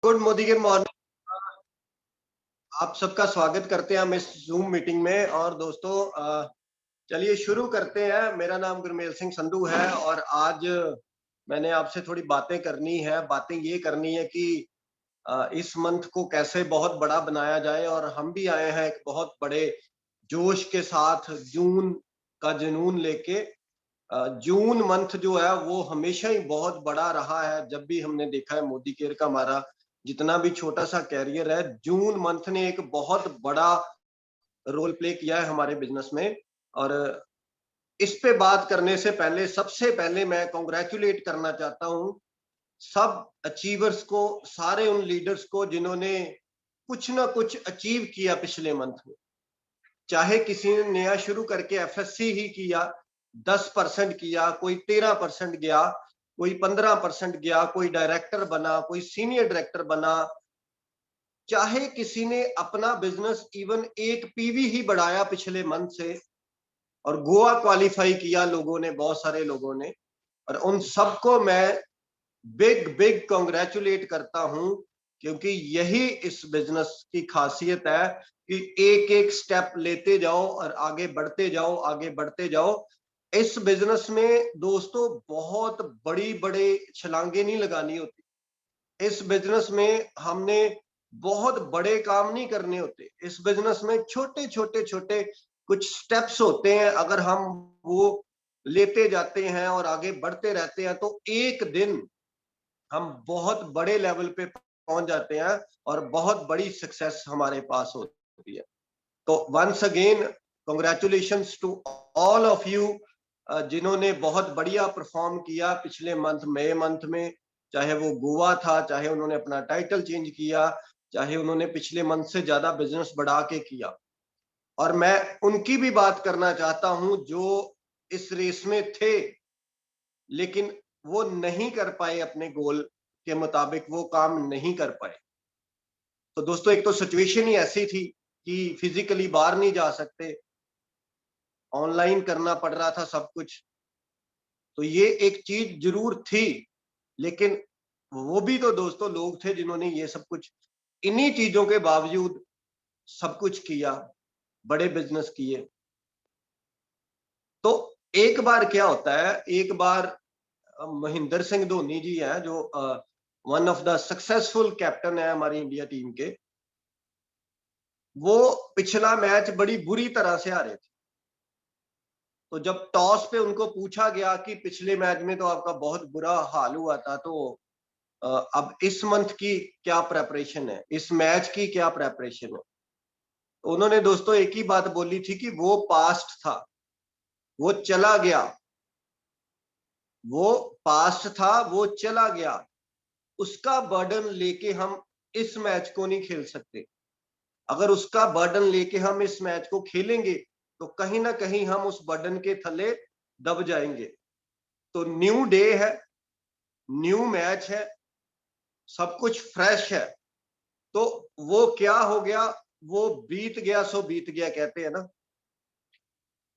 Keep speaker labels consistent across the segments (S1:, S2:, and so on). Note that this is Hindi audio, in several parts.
S1: गुड मोदी के मॉर्निंग। आप सबका स्वागत करते हैं हम इस जूम मीटिंग में। और दोस्तों चलिए शुरू करते हैं। मेरा नाम गुरमेल सिंह संधू है और आज मैंने आपसे थोड़ी बातें करनी है। बातें ये करनी है कि इस मंथ को कैसे बहुत बड़ा बनाया जाए। और हम भी आए हैं एक बहुत बड़े जोश के साथ, जून का जुनून लेके। जून मंथ जो है वो हमेशा ही बहुत बड़ा रहा है। जब भी हमने देखा है मोदी केयर का हमारा जितना भी छोटा सा कैरियर है, जून मंथ ने एक बहुत बड़ा रोल प्ले किया है हमारे बिजनेस में। और इस पे बात करने से पहले सबसे पहले मैं कॉन्ग्रेचुलेट करना चाहता हूं सब अचीवर्स को, सारे उन लीडर्स को जिन्होंने कुछ ना कुछ अचीव किया पिछले मंथ में। चाहे किसी ने नया शुरू करके एफएससी ही किया, 10% किया, कोई 13% गया, कोई 15% गया, कोई डायरेक्टर बना, कोई सीनियर डायरेक्टर बना, चाहे किसी ने अपना बिजनेस इवन एक पीवी ही बढ़ाया पिछले मंथ से, और गोवा क्वालिफाई किया लोगों ने, बहुत सारे लोगों ने। और उन सबको मैं बिग बिग कॉन्ग्रेचुलेट करता हूं, क्योंकि यही इस बिजनेस की खासियत है कि एक एक स्टेप लेते जाओ और आगे बढ़ते जाओ, आगे बढ़ते जाओ। इस बिजनेस में दोस्तों बहुत बड़ी बड़े छलांगे नहीं लगानी होती। इस बिजनेस में हमने बहुत बड़े काम नहीं करने होते। इस बिजनेस में छोटे छोटे छोटे कुछ स्टेप्स होते हैं। अगर हम वो लेते जाते हैं और आगे बढ़ते रहते हैं तो एक दिन हम बहुत बड़े लेवल पे पहुंच जाते हैं और बहुत बड़ी सक्सेस हमारे पास होती है। तो once again congratulations to all of you जिन्होंने बहुत बढ़िया परफॉर्म किया पिछले मंथ, मई मंथ में। चाहे वो गोवा था, चाहे उन्होंने अपना टाइटल चेंज किया, चाहे उन्होंने पिछले मंथ से ज्यादा बिजनेस बढ़ा के किया। और मैं उनकी भी बात करना चाहता हूं जो इस रेस में थे लेकिन वो नहीं कर पाए, अपने गोल के मुताबिक वो काम नहीं कर पाए। तो दोस्तों एक तो सिचुएशन ही ऐसी थी कि फिजिकली बाहर नहीं जा सकते, ऑनलाइन करना पड़ रहा था सब कुछ। तो ये एक चीज जरूर थी, लेकिन वो भी तो दोस्तों लोग थे जिन्होंने ये सब कुछ, इन्हीं चीजों के बावजूद सब कुछ किया, बड़े बिजनेस किए। तो एक बार क्या होता है, एक बार महेंद्र सिंह धोनी जी हैं जो one of the successful captain है हमारी इंडिया टीम के, वो पिछला मैच बड़ी बुरी तरह से हारे थे। तो जब टॉस पे उनको पूछा गया कि पिछले मैच में तो आपका बहुत बुरा हाल हुआ था, तो अब इस मंथ की क्या प्रेपरेशन है, इस मैच की क्या प्रेपरेशन है। तो उन्होंने दोस्तों एक ही बात बोली थी कि वो पास्ट था, वो चला गया, वो पास्ट था, वो चला गया, उसका बर्डन लेके हम इस मैच को नहीं खेल सकते। अगर उसका बर्डन लेके हम इस मैच को खेलेंगे तो कहीं ना कहीं हम उस बर्डन के थले दब जाएंगे। तो न्यू डे है, न्यू मैच है, सब कुछ फ्रेश है। तो वो क्या हो गया, वो बीत गया सो बीत गया कहते हैं ना।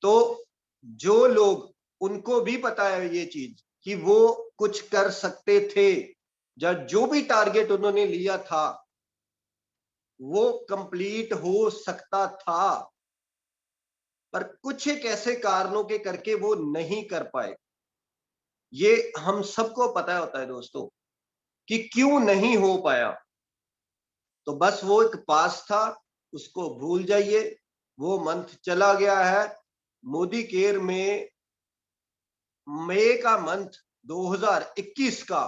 S1: तो जो लोग, उनको भी पता है ये चीज कि वो कुछ कर सकते थे, जब जो भी टारगेट उन्होंने लिया था वो कंप्लीट हो सकता था, पर कुछ एक ऐसे कारणों के करके वो नहीं कर पाए। ये हम सबको पता होता है दोस्तों कि क्यों नहीं हो पाया। तो बस वो एक पास था, उसको भूल जाइए, वो मंथ चला गया है। मोदी केयर में मई का मंथ 2021 का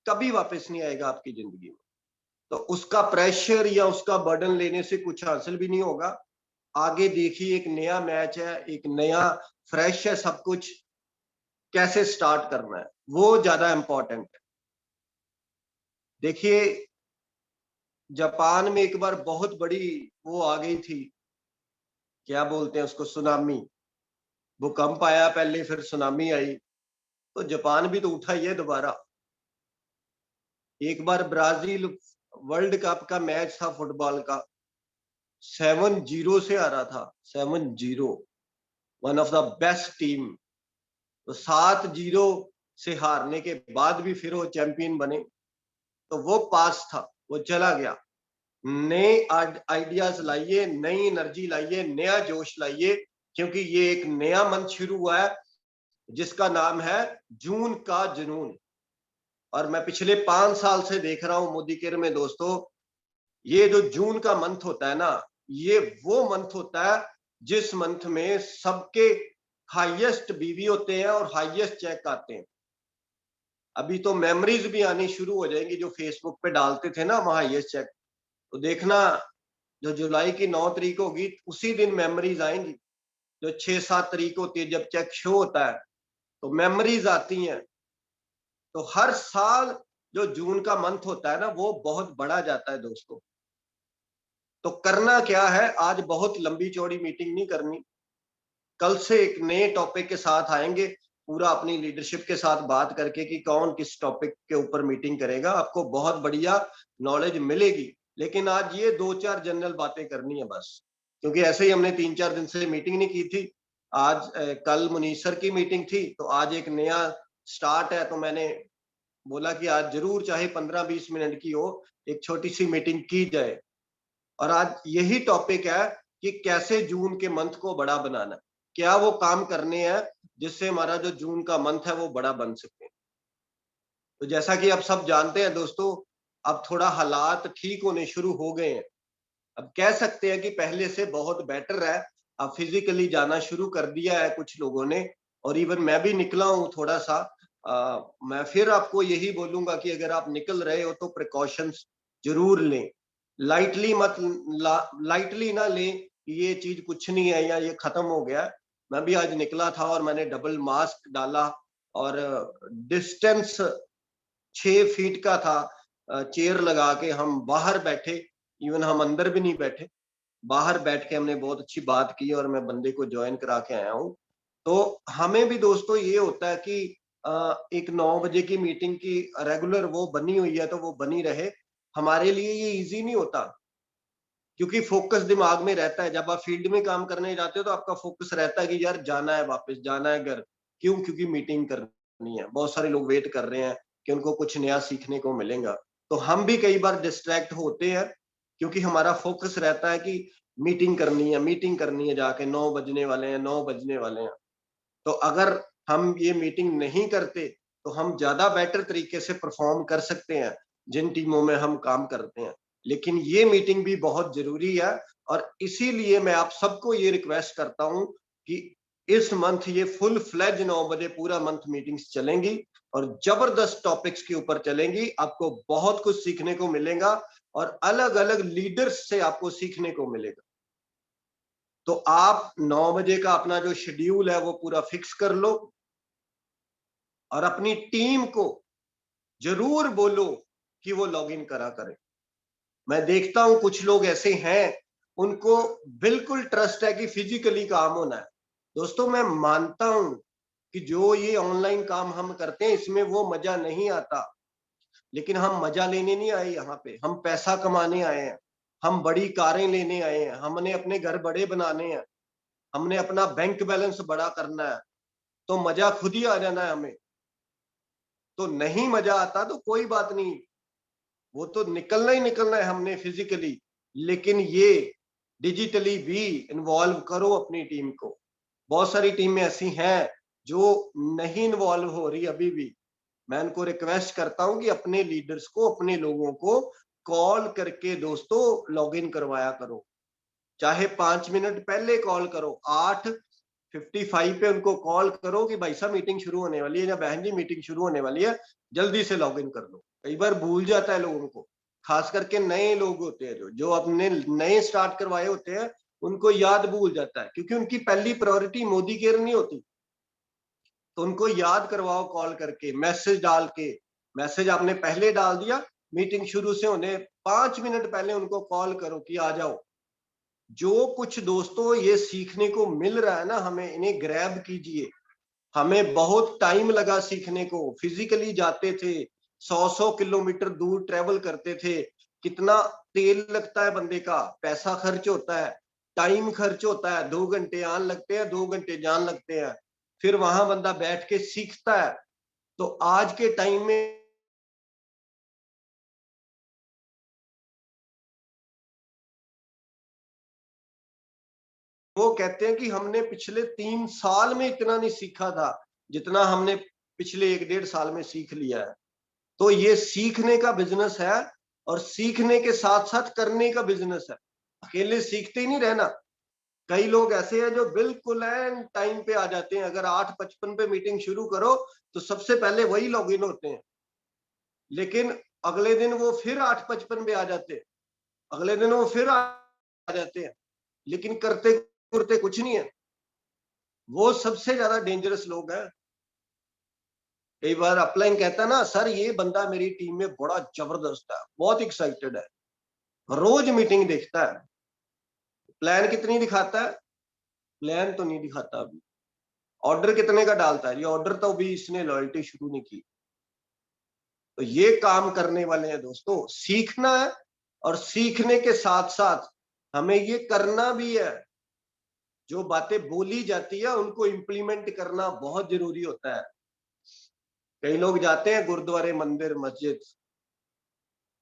S1: कभी वापस नहीं आएगा आपकी जिंदगी में। तो उसका प्रेशर या उसका बर्डन लेने से कुछ हासिल भी नहीं होगा। आगे देखिए, एक नया मैच है, एक नया फ्रेश है, सब कुछ कैसे स्टार्ट करना है वो ज्यादा इंपॉर्टेंट है। देखिए, जापान में एक बार बहुत बड़ी वो आ गई थी, क्या बोलते हैं उसको, सुनामी। भूकंप आया पहले, फिर सुनामी आई, तो जापान भी तो उठा ही है दोबारा। एक बार ब्राजील वर्ल्ड कप का मैच था फुटबॉल का, 7-0 से हारा था, 7-0, one of the best team. तो 7-0 से हारने के बाद भी फिर वो चैंपियन बने, तो वो पास था। वो चला गया। नए आइडियाज लाइए, नई एनर्जी लाइए, नया जोश लाइए, क्योंकि ये एक नया मंथ शुरू हुआ है जिसका नाम है जून का जुनून। और मैं पिछले 5 साल से देख रहा हूं मोदी केयर में दोस्तों, ये जो जून का मंथ होता है ना, ये वो मंथ होता है जिस मंथ में सबके हाईएस्ट बीवी होते हैं और हाईएस्ट चेक आते हैं। अभी तो मेमोरीज भी आनी शुरू हो जाएंगी, जो फेसबुक पे डालते थे ना वहां हाईएस्ट चेक, तो देखना जो जुलाई की 9 तारीख होगी उसी दिन मेमोरीज आएंगी। जो 6-7 तारीख होती है जब चेक शो होता है तो मेमोरीज आती हैं। तो हर साल जो जून का मंथ होता है ना वो बहुत बड़ा जाता है दोस्तों। तो करना क्या है, आज बहुत लंबी चौड़ी मीटिंग नहीं करनी, कल से एक नए टॉपिक के साथ आएंगे, पूरा अपनी लीडरशिप के साथ बात करके कि कौन किस टॉपिक के ऊपर मीटिंग करेगा, आपको बहुत बढ़िया नॉलेज मिलेगी। लेकिन आज ये 2-4 जनरल बातें करनी है बस, क्योंकि ऐसे ही हमने 3-4 दिन से मीटिंग नहीं की थी। आज कल मुनीश सर की मीटिंग थी, तो आज एक नया स्टार्ट है, तो मैंने बोला कि आज जरूर चाहे 15-20 मिनट की हो, एक छोटी सी मीटिंग की जाए। और आज यही टॉपिक है कि कैसे जून के मंथ को बड़ा बनाना है, क्या वो काम करने हैं जिससे हमारा जो जून का मंथ है वो बड़ा बन सके। तो जैसा कि आप सब जानते हैं दोस्तों, अब थोड़ा हालात ठीक होने शुरू हो गए हैं। अब कह सकते हैं कि पहले से बहुत बेटर है। अब फिजिकली जाना शुरू कर दिया है कुछ लोगों ने, और इवन मैं भी निकला हूँ थोड़ा सा। मैं फिर आपको यही बोलूंगा कि अगर आप निकल रहे हो तो प्रिकॉशंस जरूर लें। लाइटली मत लाइटली ना लें कि ये चीज कुछ नहीं है या ये खत्म हो गया। मैं भी आज निकला था और मैंने डबल मास्क डाला, और डिस्टेंस 6 फीट का था। चेयर लगा के हम बाहर बैठे, इवन हम अंदर भी नहीं बैठे, बाहर बैठ के हमने बहुत अच्छी बात की और मैं बंदे को ज्वाइन करा के आया हूँ। तो हमें भी दोस्तों ये होता है कि एक 9 बजे की मीटिंग की रेगुलर वो बनी हुई है तो वो बनी रहे। हमारे लिए ये इजी नहीं होता, क्योंकि फोकस दिमाग में रहता है। जब आप फील्ड में काम करने जाते हो तो आपका फोकस रहता है कि यार जाना है, वापस जाना है घर। क्यों? क्योंकि मीटिंग करनी है, बहुत सारे लोग वेट कर रहे हैं कि उनको कुछ नया सीखने को मिलेगा। तो हम भी कई बार डिस्ट्रैक्ट होते हैं, क्योंकि हमारा फोकस रहता है कि मीटिंग करनी है, मीटिंग करनी है, जाके 9 बजने वाले हैं, 9 बजने वाले हैं। तो अगर हम ये मीटिंग नहीं करते तो हम ज्यादा बेटर तरीके से परफॉर्म कर सकते हैं जिन टीमों में हम काम करते हैं। लेकिन ये मीटिंग भी बहुत जरूरी है, और इसीलिए मैं आप सबको ये रिक्वेस्ट करता हूं कि इस मंथ ये फुल फ्लेज 9 बजे पूरा मंथ मीटिंग्स चलेंगी और जबरदस्त टॉपिक्स के ऊपर चलेंगी। आपको बहुत कुछ सीखने को मिलेगा और अलग अलग लीडर्स से आपको सीखने को मिलेगा। तो आप 9 बजे का अपना जो शेड्यूल है वो पूरा फिक्स कर लो, और अपनी टीम को जरूर बोलो कि वो लॉग इन करा करें। मैं देखता हूं कुछ लोग ऐसे हैं, उनको बिल्कुल ट्रस्ट है कि फिजिकली काम होना है। दोस्तों मैं मानता हूं कि जो ये ऑनलाइन काम हम करते हैं इसमें वो मजा नहीं आता, लेकिन हम मजा लेने नहीं आए यहाँ पे, हम पैसा कमाने आए हैं। हम बड़ी कारें लेने आए हैं, हमने अपने घर बड़े बनाने हैं, हमने अपना बैंक बैलेंस बड़ा करना है। तो मजा खुद ही आ जाना है हमें। तो नहीं मजा आता तो कोई बात नहीं, वो तो निकलना ही निकलना है हमने फिजिकली। लेकिन ये डिजिटली भी इन्वॉल्व करो अपनी टीम को। बहुत सारी टीमें ऐसी हैं जो नहीं इन्वॉल्व हो रही अभी भी। मैं उनको रिक्वेस्ट करता हूं कि अपने लीडर्स को, अपने लोगों को कॉल करके दोस्तों लॉग इन करवाया करो। चाहे 5 मिनट पहले कॉल करो, 8:55 पे उनको कॉल करो कि भाई साहब मीटिंग शुरू होने वाली है, या बहन जी मीटिंग शुरू होने वाली है, जल्दी से लॉग इन कर लो। कई बार भूल जाता है लोगों को, खास करके नए लोग होते हैं जो अपने नए स्टार्ट करवाए होते हैं, उनको याद भूल जाता है, क्योंकि उनकी पहली प्रायोरिटी मोदी केयर नहीं होती। तो उनको याद करवाओ कॉल करके, मैसेज डाल के। मैसेज आपने पहले डाल दिया, मीटिंग शुरू से होने 5 मिनट पहले उनको कॉल करो कि आ जाओ। जो कुछ दोस्तों ये सीखने को मिल रहा है ना, हमें इन्हें ग्रैब कीजिए। हमें बहुत टाइम लगा सीखने को, फिजिकली जाते थे, 100-100 किलोमीटर दूर ट्रेवल करते थे। कितना तेल लगता है बंदे का, पैसा खर्च होता है, टाइम खर्च होता है, 2 घंटे आन लगते हैं, 2 घंटे जान लगते हैं। फिर वहां बंदा बैठ के सीखता है। तो आज के टाइम में वो कहते हैं कि हमने पिछले 3 साल में इतना नहीं सीखा था जितना हमने पिछले 1-1.5 साल में सीख लिया है। तो ये सीखने का बिजनेस है और सीखने के साथ साथ करने का बिजनेस है। अकेले सीखते ही नहीं रहना। कई लोग ऐसे हैं जो बिल्कुल एन टाइम पे आ जाते हैं। अगर 8:55 पे मीटिंग शुरू करो तो सबसे पहले वही लॉगिन होते हैं, लेकिन अगले दिन वो फिर 8:55 पे आ जाते हैं, अगले दिन वो फिर आ जाते हैं, लेकिन करते करते कुछ नहीं है। वो सबसे ज्यादा डेंजरस लोग हैं। कई बार अपलाइन कहता है ना, सर ये बंदा मेरी टीम में बड़ा जबरदस्त है, बहुत एक्साइटेड है, रोज मीटिंग देखता है, प्लान कितनी दिखाता है? प्लान तो नहीं दिखाता अभी। ऑर्डर कितने का डालता है? ये ऑर्डर तो अभी इसने लॉयल्टी शुरू नहीं की। तो ये काम करने वाले हैं दोस्तों। सीखना है और सीखने के साथ साथ हमें ये करना भी है। जो बातें बोली जाती है उनको इम्प्लीमेंट करना बहुत जरूरी होता है। कई लोग जाते हैं गुरुद्वारे, मंदिर, मस्जिद,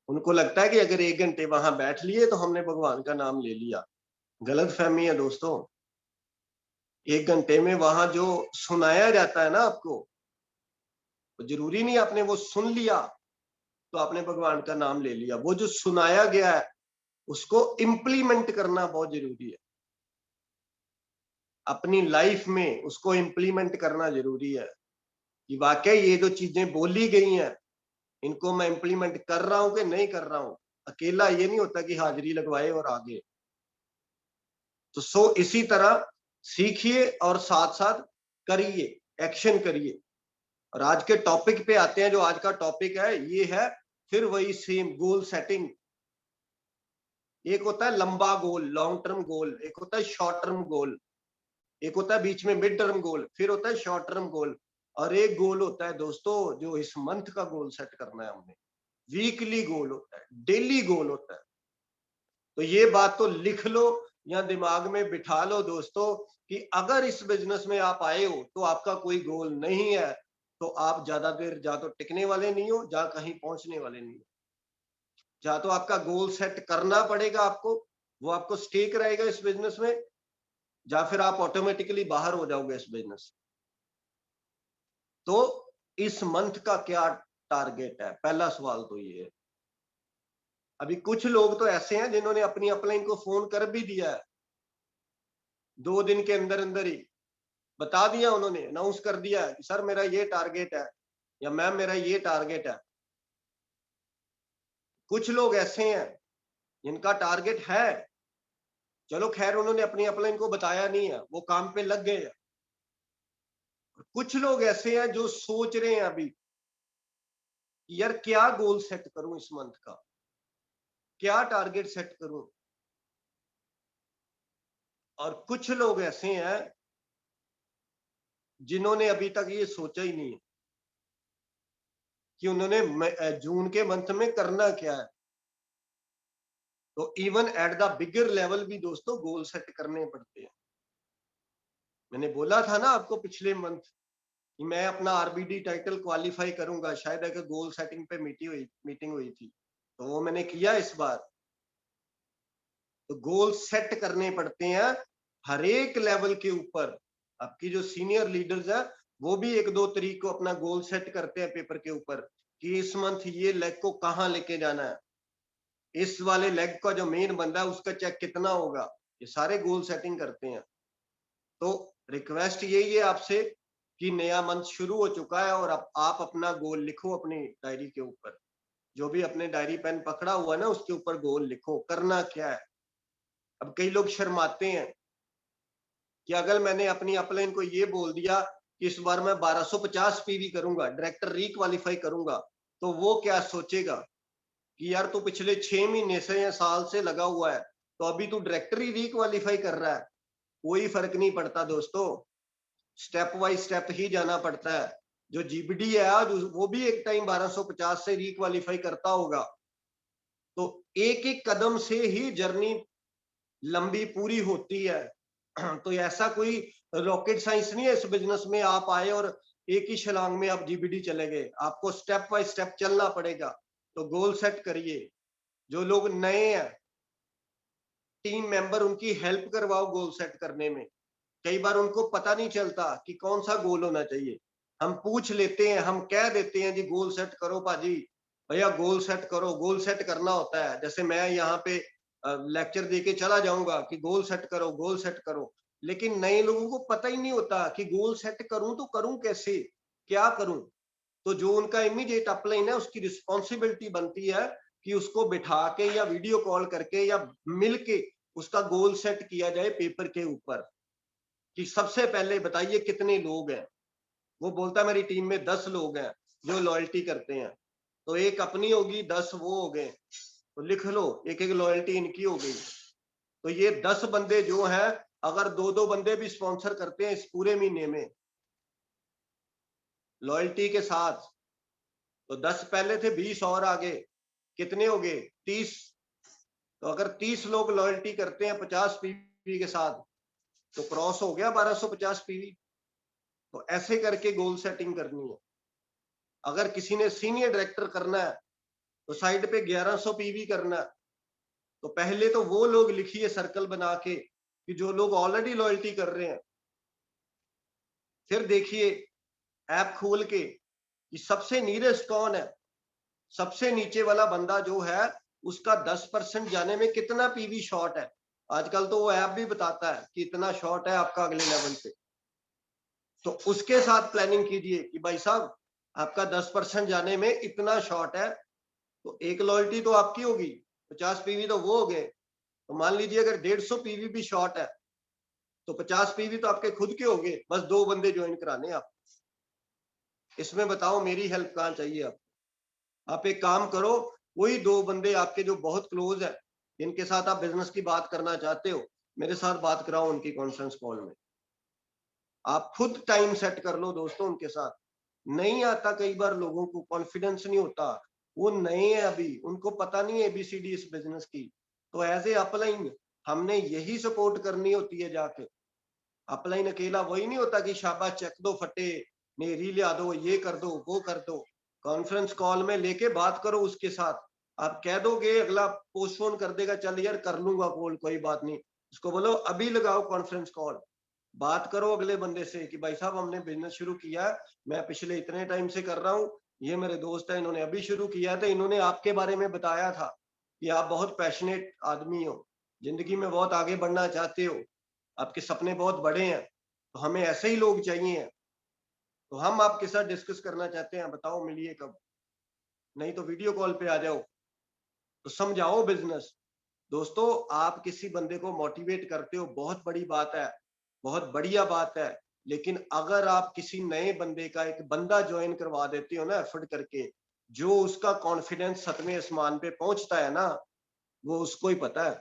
S1: उनको लगता है कि अगर 1 घंटे वहां बैठ लिए तो हमने भगवान का नाम ले लिया। गलत फहमी है दोस्तों। 1 घंटे में वहां जो सुनाया जाता है ना आपको, तो जरूरी नहीं आपने वो सुन लिया तो आपने भगवान का नाम ले लिया। वो जो सुनाया गया है उसको इम्प्लीमेंट करना बहुत जरूरी है। अपनी लाइफ में उसको इम्प्लीमेंट करना जरूरी है कि वाकई ये जो चीजें बोली गई हैं इनको मैं इम्प्लीमेंट कर रहा हूं कि नहीं कर रहा हूं। अकेला ये नहीं होता कि हाजिरी लगवाए और आगे। तो इसी तरह सीखिए और साथ साथ करिए, एक्शन करिए। और आज के टॉपिक पे आते हैं। जो आज का टॉपिक है ये है फिर वही सेम गोल सेटिंग। एक होता है लंबा गोल, लॉन्ग टर्म गोल, एक होता है शॉर्ट टर्म गोल, एक होता है बीच में मिड टर्म गोल, फिर होता है शॉर्ट टर्म गोल, और एक गोल होता है दोस्तों जो इस मंथ का गोल सेट करना है हमने। वीकली गोल होता है, डेली गोल होता है। तो ये बात तो लिख लो या दिमाग में बिठा लो दोस्तों कि अगर इस बिजनेस में आप आए हो तो आपका कोई गोल नहीं है तो आप ज्यादा देर जा तो टिकने वाले नहीं हो, जा कहीं पहुंचने वाले नहीं हो। या तो आपका गोल सेट करना पड़ेगा आपको, वो आपको स्टेक रहेगा इस बिजनेस में, या फिर आप ऑटोमेटिकली बाहर हो जाओगे इस बिजनेस। तो इस मंथ का क्या टारगेट है? पहला सवाल तो ये है। अभी कुछ लोग तो ऐसे हैं जिन्होंने अपनी अपलाइन को फोन कर भी दिया है, 2 दिन के अंदर अंदर ही बता दिया, उन्होंने अनाउंस कर दिया कि सर मेरा ये टारगेट है या मैम मेरा ये टारगेट है। कुछ लोग ऐसे हैं जिनका टारगेट है, चलो खैर उन्होंने अपनी अपलाइन को बताया नहीं है, वो काम पे लग गए हैं। कुछ लोग ऐसे हैं जो सोच रहे हैं अभी कि यार क्या गोल सेट करूं इस मंथ का, क्या टारगेट सेट करूं। और कुछ लोग ऐसे हैं जिन्होंने अभी तक ये सोचा ही नहीं है कि उन्होंने जून के मंथ में करना क्या है। तो even at the bigger level भी दोस्तों गोल सेट करने पड़ते हैं। मैंने बोला था ना आपको पिछले मंथ कि मैं अपना आरबीडी टाइटल क्वालिफाई करूंगा, शायद अगर गोल सेटिंग पे मीटिंग हुई थी, तो वो मैंने किया इस बार। तो गोल सेट करने पड़ते हैं हर एक लेवल के ऊपर। आपकी जो सीनियर लीडर्स है वो भी 1-2 तारीख को अपना गोल सेट करते हैं पेपर के ऊपर कि इस मंथ ये लेग को कहाँ लेके जाना है, इस वाले लेग का जो मेन बंदा है उसका चेक कितना होगा। ये सारे गोल सेटिंग करते हैं। तो रिक्वेस्ट यही है आपसे कि नया मंथ शुरू हो चुका है और अब आप अपना गोल लिखो अपनी डायरी के ऊपर। जो भी अपने डायरी पेन पकड़ा हुआ है ना उसके ऊपर गोल लिखो, करना क्या है। अब कई लोग शर्माते हैं कि अगर मैंने अपनी अपलाइन को ये बोल दिया कि इस बार मैं 1250 पीवी करूंगा, डायरेक्टर रिक्वालीफाई करूंगा, तो वो क्या सोचेगा कि यार तू पिछले 6 महीने से या साल से लगा हुआ है तो अभी तू डायरेक्टर ही रिक्वालीफाई कर रहा है। कोई फर्क नहीं पड़ता दोस्तों, स्टेप बाय स्टेप ही जाना पड़ता है। जो जीबीडी है आज वो भी एक टाइम 1250 से रिक्वालीफाई करता होगा। तो एक एक कदम से ही जर्नी लंबी पूरी होती है। तो ऐसा कोई रॉकेट साइंस नहीं है इस बिजनेस में आप आए और एक ही छलांग में आप जीबीडी चले गए। आपको स्टेप बाय स्टेप चलना पड़ेगा। तो गोल सेट करिए। जो लोग नए हैं टीम मेंबर उनकी हेल्प करवाओ गोल सेट करने में। कई बार उनको पता नहीं चलता कि कौन सा गोल होना चाहिए। हम पूछ लेते हैं, हम कह देते हैं जी गोल सेट करो पाजी, भैया गोल सेट करो, गोल सेट करना होता है। जैसे मैं यहाँ पे लेक्चर दे के चला जाऊंगा कि गोल सेट करो, गोल सेट करो, लेकिन नए लोगों को पता ही नहीं होता कि गोल सेट करूं तो करूं कैसे, क्या करूं। तो जो उनका इमीडिएट अपलाइन है उसकी रिस्पॉन्सिबिलिटी बनती है कि उसको बिठा के या वीडियो कॉल करके या मिल के उसका गोल सेट किया जाए पेपर के ऊपर कि सबसे पहले बताइए कितने लोग हैं। वो बोलता है मेरी टीम में 10 लोग हैं जो लॉयल्टी करते हैं, तो एक अपनी होगी, 10 वो हो गए, तो लिख लो एक एक लॉयल्टी इनकी हो गई। तो ये 10 बंदे जो हैं, अगर दो दो बंदे भी स्पॉन्सर करते हैं इस पूरे महीने में लॉयल्टी के साथ, तो 10 पहले थे, 20 और आगे, कितने हो गए 30। तो अगर 30 लोग लॉयल्टी करते हैं 50 पीवी के साथ, तो क्रॉस हो गया 1250 पीवी। तो ऐसे करके गोल सेटिंग करनी है। अगर किसी ने सीनियर डायरेक्टर करना है तो साइड पे 1100 पीवी करना है। तो पहले तो वो लोग लिखिए सर्कल बना के कि जो लोग ऑलरेडी लॉयल्टी कर रहे हैं। फिर देखिए ऐप खोल के कि सबसे नीरेस्ट कौन है, सबसे नीचे वाला बंदा जो है उसका 10% जाने में कितना पीवी शॉर्ट है। आजकल तो वो ऐप भी बताता है कि इतना शॉर्ट है आपका अगले लेवल पे। तो उसके साथ प्लानिंग कीजिए कि भाई साहब आपका 10% जाने में इतना शॉर्ट है, तो एक लॉयल्टी तो आपकी होगी, 50 पीवी तो वो हो गए। तो मान लीजिए अगर 150 पीवी भी शॉर्ट है तो 50 पीवी तो आपके खुद के होंगे, बस 2 बंदे ज्वाइन कराने आप। इसमें बताओ मेरी हेल्प कहाँ चाहिए आप एक काम करो, कोई 2 बंदे आपके जो बहुत क्लोज है, जिनके साथ आप बिजनेस की बात करना चाहते हो, मेरे साथ बात कराओ उनकी कॉन्फ्रेंस कॉल में। आप खुद टाइम सेट कर लो दोस्तों उनके साथ। नहीं आता, कई बार लोगों को कॉन्फिडेंस नहीं होता, वो नए हैं अभी, उनको पता नहीं है एबीसीडी इस बिजनेस की। तो एज ए अपलाइन हमने यही सपोर्ट करनी होती है जाके। अपलाइन अकेला वही नहीं होता कि शाबाश चेक दो फटे, मेरी लिया दो, ये कर दो, वो कर दो। कॉन्फ्रेंस कॉल में लेके बात करो उसके साथ। आप कह दोगे अगला पोस्टपोन कर देगा, चल यार कर लूंगा कॉल, कोई बात नहीं, उसको बोलो अभी लगाओ कॉन्फ्रेंस कॉल, बात करो अगले बंदे से कि भाई साहब हमने बिजनेस शुरू किया है, मैं पिछले इतने टाइम से कर रहा हूँ, ये मेरे दोस्त है इन्होंने अभी शुरू किया था, इन्होंने आपके बारे में बताया था कि आप बहुत पैशनेट आदमी हो, जिंदगी में बहुत आगे बढ़ना चाहते हो, आपके सपने बहुत बड़े हैं, तो हमें ऐसे ही लोग चाहिए। तो हम आपके साथ डिस्कस करना चाहते हैं, बताओ मिलिए कब, नहीं तो वीडियो कॉल पे आ जाओ, तो समझाओ बिजनेस। दोस्तों आप किसी बंदे को मोटिवेट करते हो, बहुत बड़ी बात है, बहुत बढ़िया बात है। लेकिन अगर आप किसी नए बंदे का एक बंदा ज्वाइन करवा देते हो ना एफर्ट करके, जो उसका कॉन्फिडेंस 7वें आसमान पे पहुंचता है ना, वो उसको ही पता है।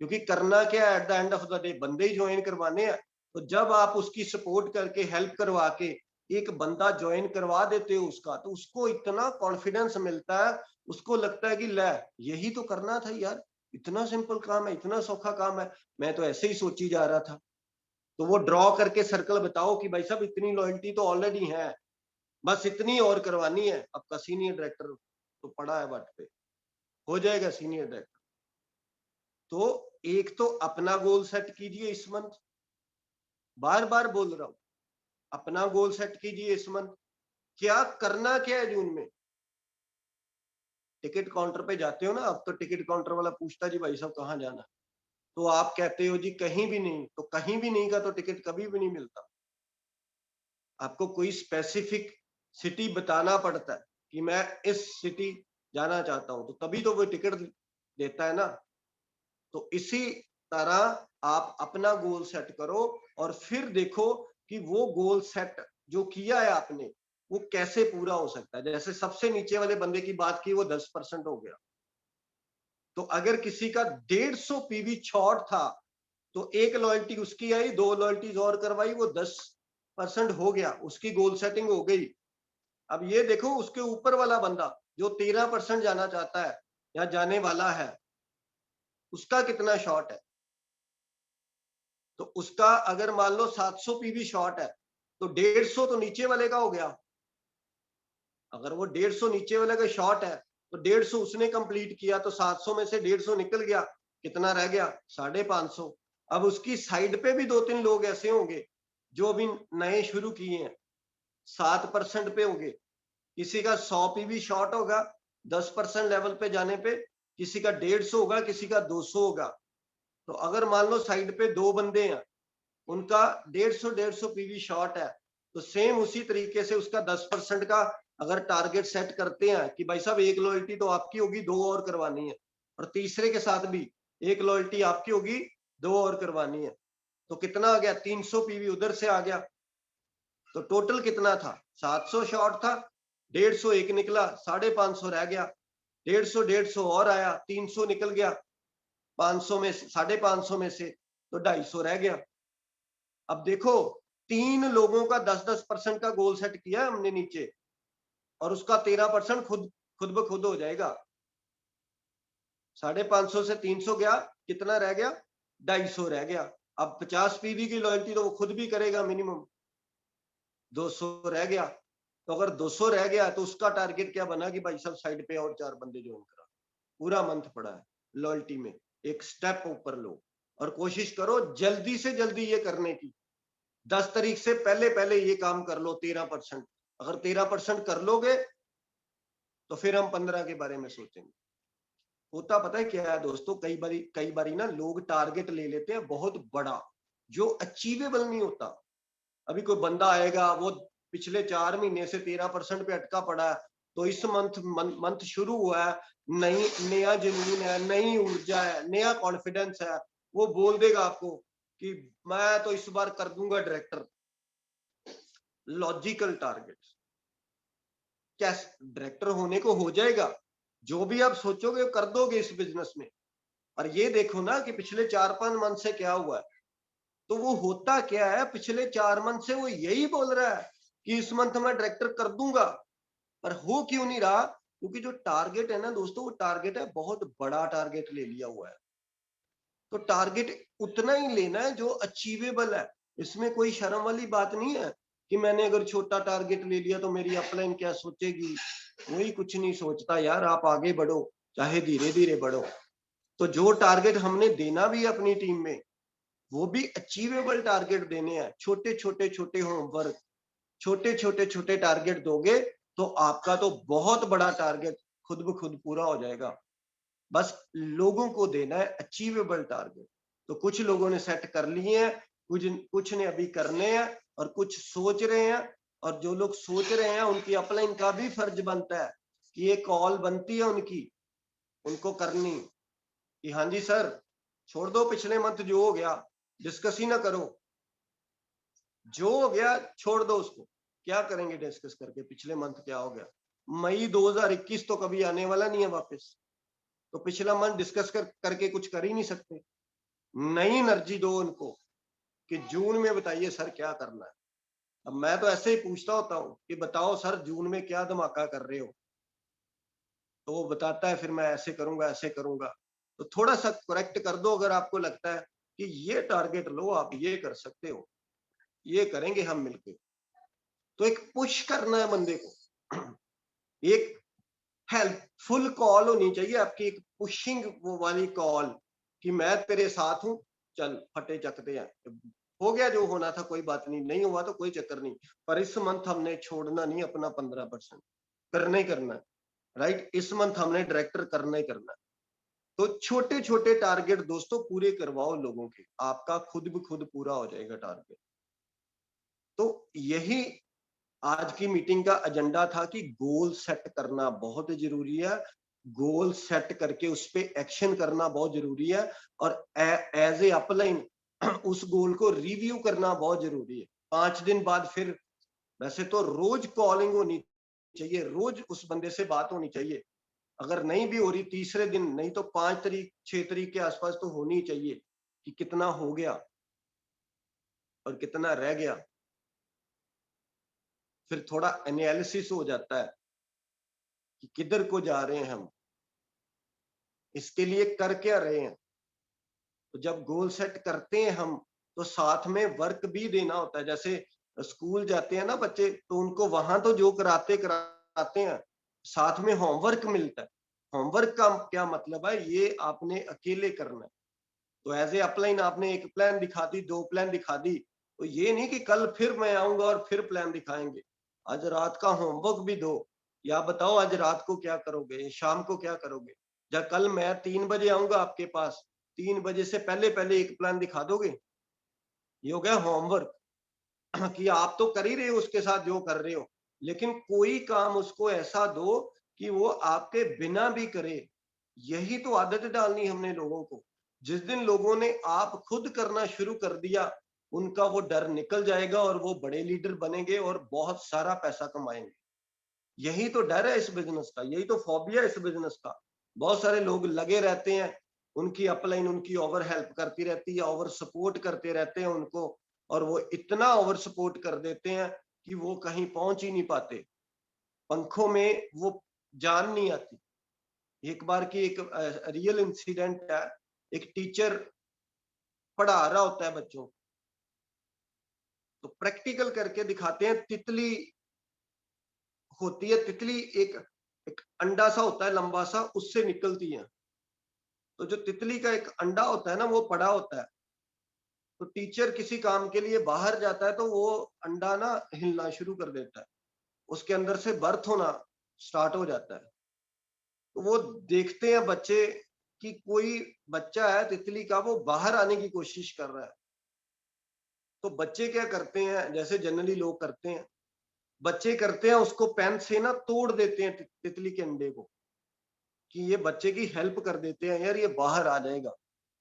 S1: क्योंकि करना क्या है, at the end of the day बंदे ही ज्वाइन करवाने हैं। तो जब आप उसकी सपोर्ट करके हेल्प करवा के एक बंदा ज्वाइन करवा देते हो उसका, तो उसको इतना कॉन्फिडेंस मिलता है, उसको लगता है कि ले यही तो करना था यार, इतना सिंपल काम है, इतना सौखा काम है, मैं तो ऐसे ही सोची जा रहा था। तो वो ड्रॉ करके सर्कल बताओ कि भाई साहब इतनी लॉयल्टी तो ऑलरेडी है, बस इतनी और करवानी है, आपका सीनियर डायरेक्टर तो पड़ा है बाट पे, हो जाएगा सीनियर डायरेक्टर। तो एक तो अपना गोल सेट कीजिए इस मंथ, बार बार बोल रहा हूं, अपना गोल सेट कीजिए इस मंथ। क्या करना क्या है जून में, टिकट काउंटर पे जाते हो ना, अब तो टिकट काउंटर वाला पूछता जी भाई साहब कहाँ जाना, तो आप कहते हो जी कहीं भी नहीं, तो कहीं भी नहीं का तो टिकट कभी भी नहीं मिलता। आपको कोई स्पेसिफिक सिटी बताना पड़ता है कि मैं इस सिटी जाना चाहता हूं, तो तभी तो वो टिकट देता है ना। तो इसी तरह आप अपना गोल सेट करो और फिर देखो कि वो गोल सेट जो किया है आपने वो कैसे पूरा हो सकता है। जैसे सबसे नीचे वाले बंदे की बात की, वो 10% हो गया, तो अगर किसी का 150 पीवी शॉर्ट था तो एक लॉयल्टी उसकी आई, 2 लॉयल्टीज और करवाई, वो 10% हो गया, उसकी गोल सेटिंग हो गई। अब ये देखो उसके ऊपर वाला बंदा जो 13% जाना चाहता है या जाने वाला है, उसका कितना शॉर्ट है। तो उसका अगर मान लो 700 पीवी शॉर्ट है, तो 150 तो नीचे वाले का हो गया। अगर वो 150 नीचे वाले का शॉर्ट है तो 150 उसने कंप्लीट किया, तो 700 में से 150 निकल गया, कितना रह गया 550। अब उसकी साइड पे भी 2-3 लोग ऐसे होंगे जो अभी नए शुरू किए हैं, 7% पे होंगे, किसी का 100 पीवी शॉर्ट होगा 10% लेवल पे जाने पे, किसी का 150 होगा, किसी का 200 होगा। तो अगर मान लो साइड पे 2 बंदे हैं, उनका 150 पीवी शॉर्ट है, तो सेम उसी तरीके से उसका 10% का अगर टारगेट सेट करते हैं कि भाई साहब एक लॉयल्टी तो आपकी होगी, 2 और करवानी है, और तीसरे के साथ भी एक लॉयल्टी आपकी होगी, 2 और करवानी है, तो कितना आ गया 300 पीवी उधर से आ गया। तो टोटल कितना था 700 शॉर्ट था, 150 एक निकला, 550 रह गया, 150 और आया, 300 निकल गया, 500 में 550 में से तो 250 रह गया। अब देखो 3 लोगों का 10-10% का गोल सेट किया है हमने नीचे, और उसका 13% खुद ब खुद हो जाएगा। 550 से 300 गया, कितना रह गया 250 रह गया। अब 50 पीवी की लॉयल्टी तो वो खुद भी करेगा मिनिमम, 200 रह गया। तो अगर 200 रह गया तो उसका टारगेट क्या बना कि भाई साहब साइड पे और 4 बंदे ज्वाइन करा। पूरा मंथ पड़ा है लॉयल्टी में, एक स्टेप ऊपर लो और कोशिश करो जल्दी से जल्दी ये करने की। 10 तारीख से पहले पहले ये काम कर लो 13%। अगर 13% कर लोगे तो फिर हम 15 के बारे में सोचेंगे। होता पता है क्या है दोस्तों, कई बारी ना लोग टारगेट ले लेते हैं बहुत बड़ा, जो अचीवेबल नहीं होता। अभी कोई बंदा आएगा, वो पिछले 4 महीने से 13% पे अटका पड़ा है, तो इस मंथ शुरू हुआ है, नया जुनून है, नई ऊर्जा है, नया कॉन्फिडेंस है, वो बोल देगा आपको कि मैं तो इस बार कर दूंगा डायरेक्टर। लॉजिकल टारगेट, क्या डायरेक्टर होने को हो जाएगा? जो भी आप सोचोगे कर दोगे इस बिजनेस में। और ये देखो ना कि पिछले 4-5 मंथ से क्या हुआ है, तो वो होता क्या है, पिछले 4 मंथ से वो यही बोल रहा है कि इस मंथ मैं डायरेक्टर कर दूंगा, पर हो क्यों नहीं रहा? क्योंकि जो टारगेट है ना दोस्तों, वो टारगेट है बहुत बड़ा, टारगेट ले लिया हुआ है। तो टारगेट उतना ही लेना है जो अचीवेबल है। इसमें कोई शर्म वाली बात नहीं है कि मैंने अगर छोटा टारगेट ले लिया तो मेरी अपलाइन क्या सोचेगी। कोई कुछ नहीं सोचता यार, आप आगे बढ़ो, चाहे धीरे धीरे बढ़ो। तो जो टारगेट हमने देना भी है अपनी टीम में, वो भी अचीवेबल टारगेट देने हैं। छोटे होमवर्क, छोटे टारगेट दोगे तो आपका तो बहुत बड़ा टारगेट खुद ब खुद पूरा हो जाएगा। बस लोगों को देना है अचीवेबल टारगेट। तो कुछ लोगों ने सेट कर लिए हैं, कुछ ने अभी करने हैं, और कुछ सोच रहे हैं। और जो लोग सोच रहे हैं उनकी अपलाइन का भी फर्ज बनता है कि ये कॉल बनती है उनकी, उनको करनी कि हाँ जी सर, छोड़ दो पिछले मंथ जो हो गया, डिस्कस ही ना करो, जो हो गया छोड़ दो उसको। क्या करेंगे डिस्कस करके, पिछले मंथ क्या हो गया? मई 2021 तो कभी आने वाला नहीं है वापस, तो पिछला मंथ डिस्कस करके कुछ कर ही नहीं सकते। नई एनर्जी दो उनको कि जून में बताइए सर क्या करना है। अब मैं तो ऐसे ही पूछता होता हूँ कि बताओ सर जून में क्या धमाका कर रहे हो, तो वो बताता है फिर मैं ऐसे करूंगा ऐसे करूंगा। तो थोड़ा सा करेक्ट कर दो अगर आपको लगता है कि ये टारगेट लो, आप ये कर सकते हो, ये करेंगे हम मिलके। तो एक पुश करना है बंदे को, एक हेल्पफुल कॉल होनी चाहिए आपकी, एक पुशिंग वो वाली कॉल कि मैं तेरे साथ हूं, चल फटे चकते हैं। हो गया जो होना था, कोई बात नहीं, नहीं हुआ तो कोई चक्कर नहीं, पर इस मंथ हमने छोड़ना नहीं अपना 15%, करना ही करना है। राइट, इस मंथ हमने डायरेक्टर करना ही करना है। तो छोटे छोटे टारगेट दोस्तों पूरे करवाओ लोगों के, आपका खुद ब खुद पूरा हो जाएगा टारगेट। तो यही आज की मीटिंग का एजेंडा था कि गोल सेट करना बहुत जरूरी है, गोल सेट करके उस पर एक्शन करना बहुत जरूरी है, और एज ए अपलाइन उस गोल को रिव्यू करना बहुत जरूरी है। 5 दिन बाद फिर, वैसे तो रोज कॉलिंग होनी चाहिए, रोज उस बंदे से बात होनी चाहिए। अगर नहीं भी हो रही तीसरे दिन, नहीं तो 5 तारीख 6 तारीख के आसपास तो होनी चाहिए कि कितना हो गया और कितना रह गया। फिर थोड़ा एनालिसिस हो जाता है कि किधर को जा रहे हैं हम, इसके लिए कर क्या रहे हैं। तो जब गोल सेट करते हैं हम, तो साथ में वर्क भी देना होता है। जैसे स्कूल जाते हैं ना बच्चे, तो उनको वहां तो जो कराते कराते हैं, साथ में होमवर्क मिलता है। होमवर्क का क्या मतलब है, ये आपने अकेले करना है। तो एज ए अपलाइन आपने एक प्लान दिखा दी, 2 प्लान दिखा दी, तो ये नहीं कि कल फिर मैं आऊंगा और फिर प्लान दिखाएंगे। आज रात का होमवर्क भी दो, या बताओ आज रात को क्या करोगे, शाम को क्या करोगे, या कल मैं 3 बजे आऊंगा आपके पास, 3 बजे से पहले पहले एक प्लान दिखा दोगे। ये हो गया होमवर्क कि आप तो कर ही रहे हो उसके साथ जो कर रहे हो, लेकिन कोई काम उसको ऐसा दो कि वो आपके बिना भी करे। यही तो आदत डालनी हमने लोगों को। जिस दिन लोगों ने आप खुद करना शुरू कर दिया, उनका वो डर निकल जाएगा और वो बड़े लीडर बनेंगे और बहुत सारा पैसा कमाएंगे। यही तो डर है इस बिजनेस का, यही तो फोबिया है इस बिजनेस का। बहुत सारे लोग लगे रहते हैं, उनकी अपलाइन उनकी ओवर हेल्प करती रहती है, ओवर सपोर्ट करते रहते हैं उनको, और वो इतना ओवर सपोर्ट कर देते हैं कि वो कहीं पहुंच ही नहीं पाते। पंखों में वो जान नहीं आती। एक बार की एक रियल इंसिडेंट है। एक टीचर पढ़ा रहा होता है बच्चों को, तो प्रैक्टिकल करके दिखाते हैं। तितली होती है, तितली एक एक अंडा सा होता है लंबा सा, उससे निकलती है। तो जो तितली का एक अंडा होता है ना, वो पड़ा होता है। तो टीचर किसी काम के लिए बाहर जाता है, तो वो अंडा ना हिलना शुरू कर देता है, उसके अंदर से बर्थ होना स्टार्ट हो जाता है। तो वो देखते हैं बच्चे कि कोई बच्चा है तितली का, वो बाहर आने की कोशिश कर रहा है। तो बच्चे क्या करते हैं, जैसे जनरली लोग करते हैं, बच्चे करते हैं उसको पेन से ना तोड़ देते हैं तितली के अंडे को, कि ये बच्चे की हेल्प कर देते हैं, यार ये बाहर आ जाएगा,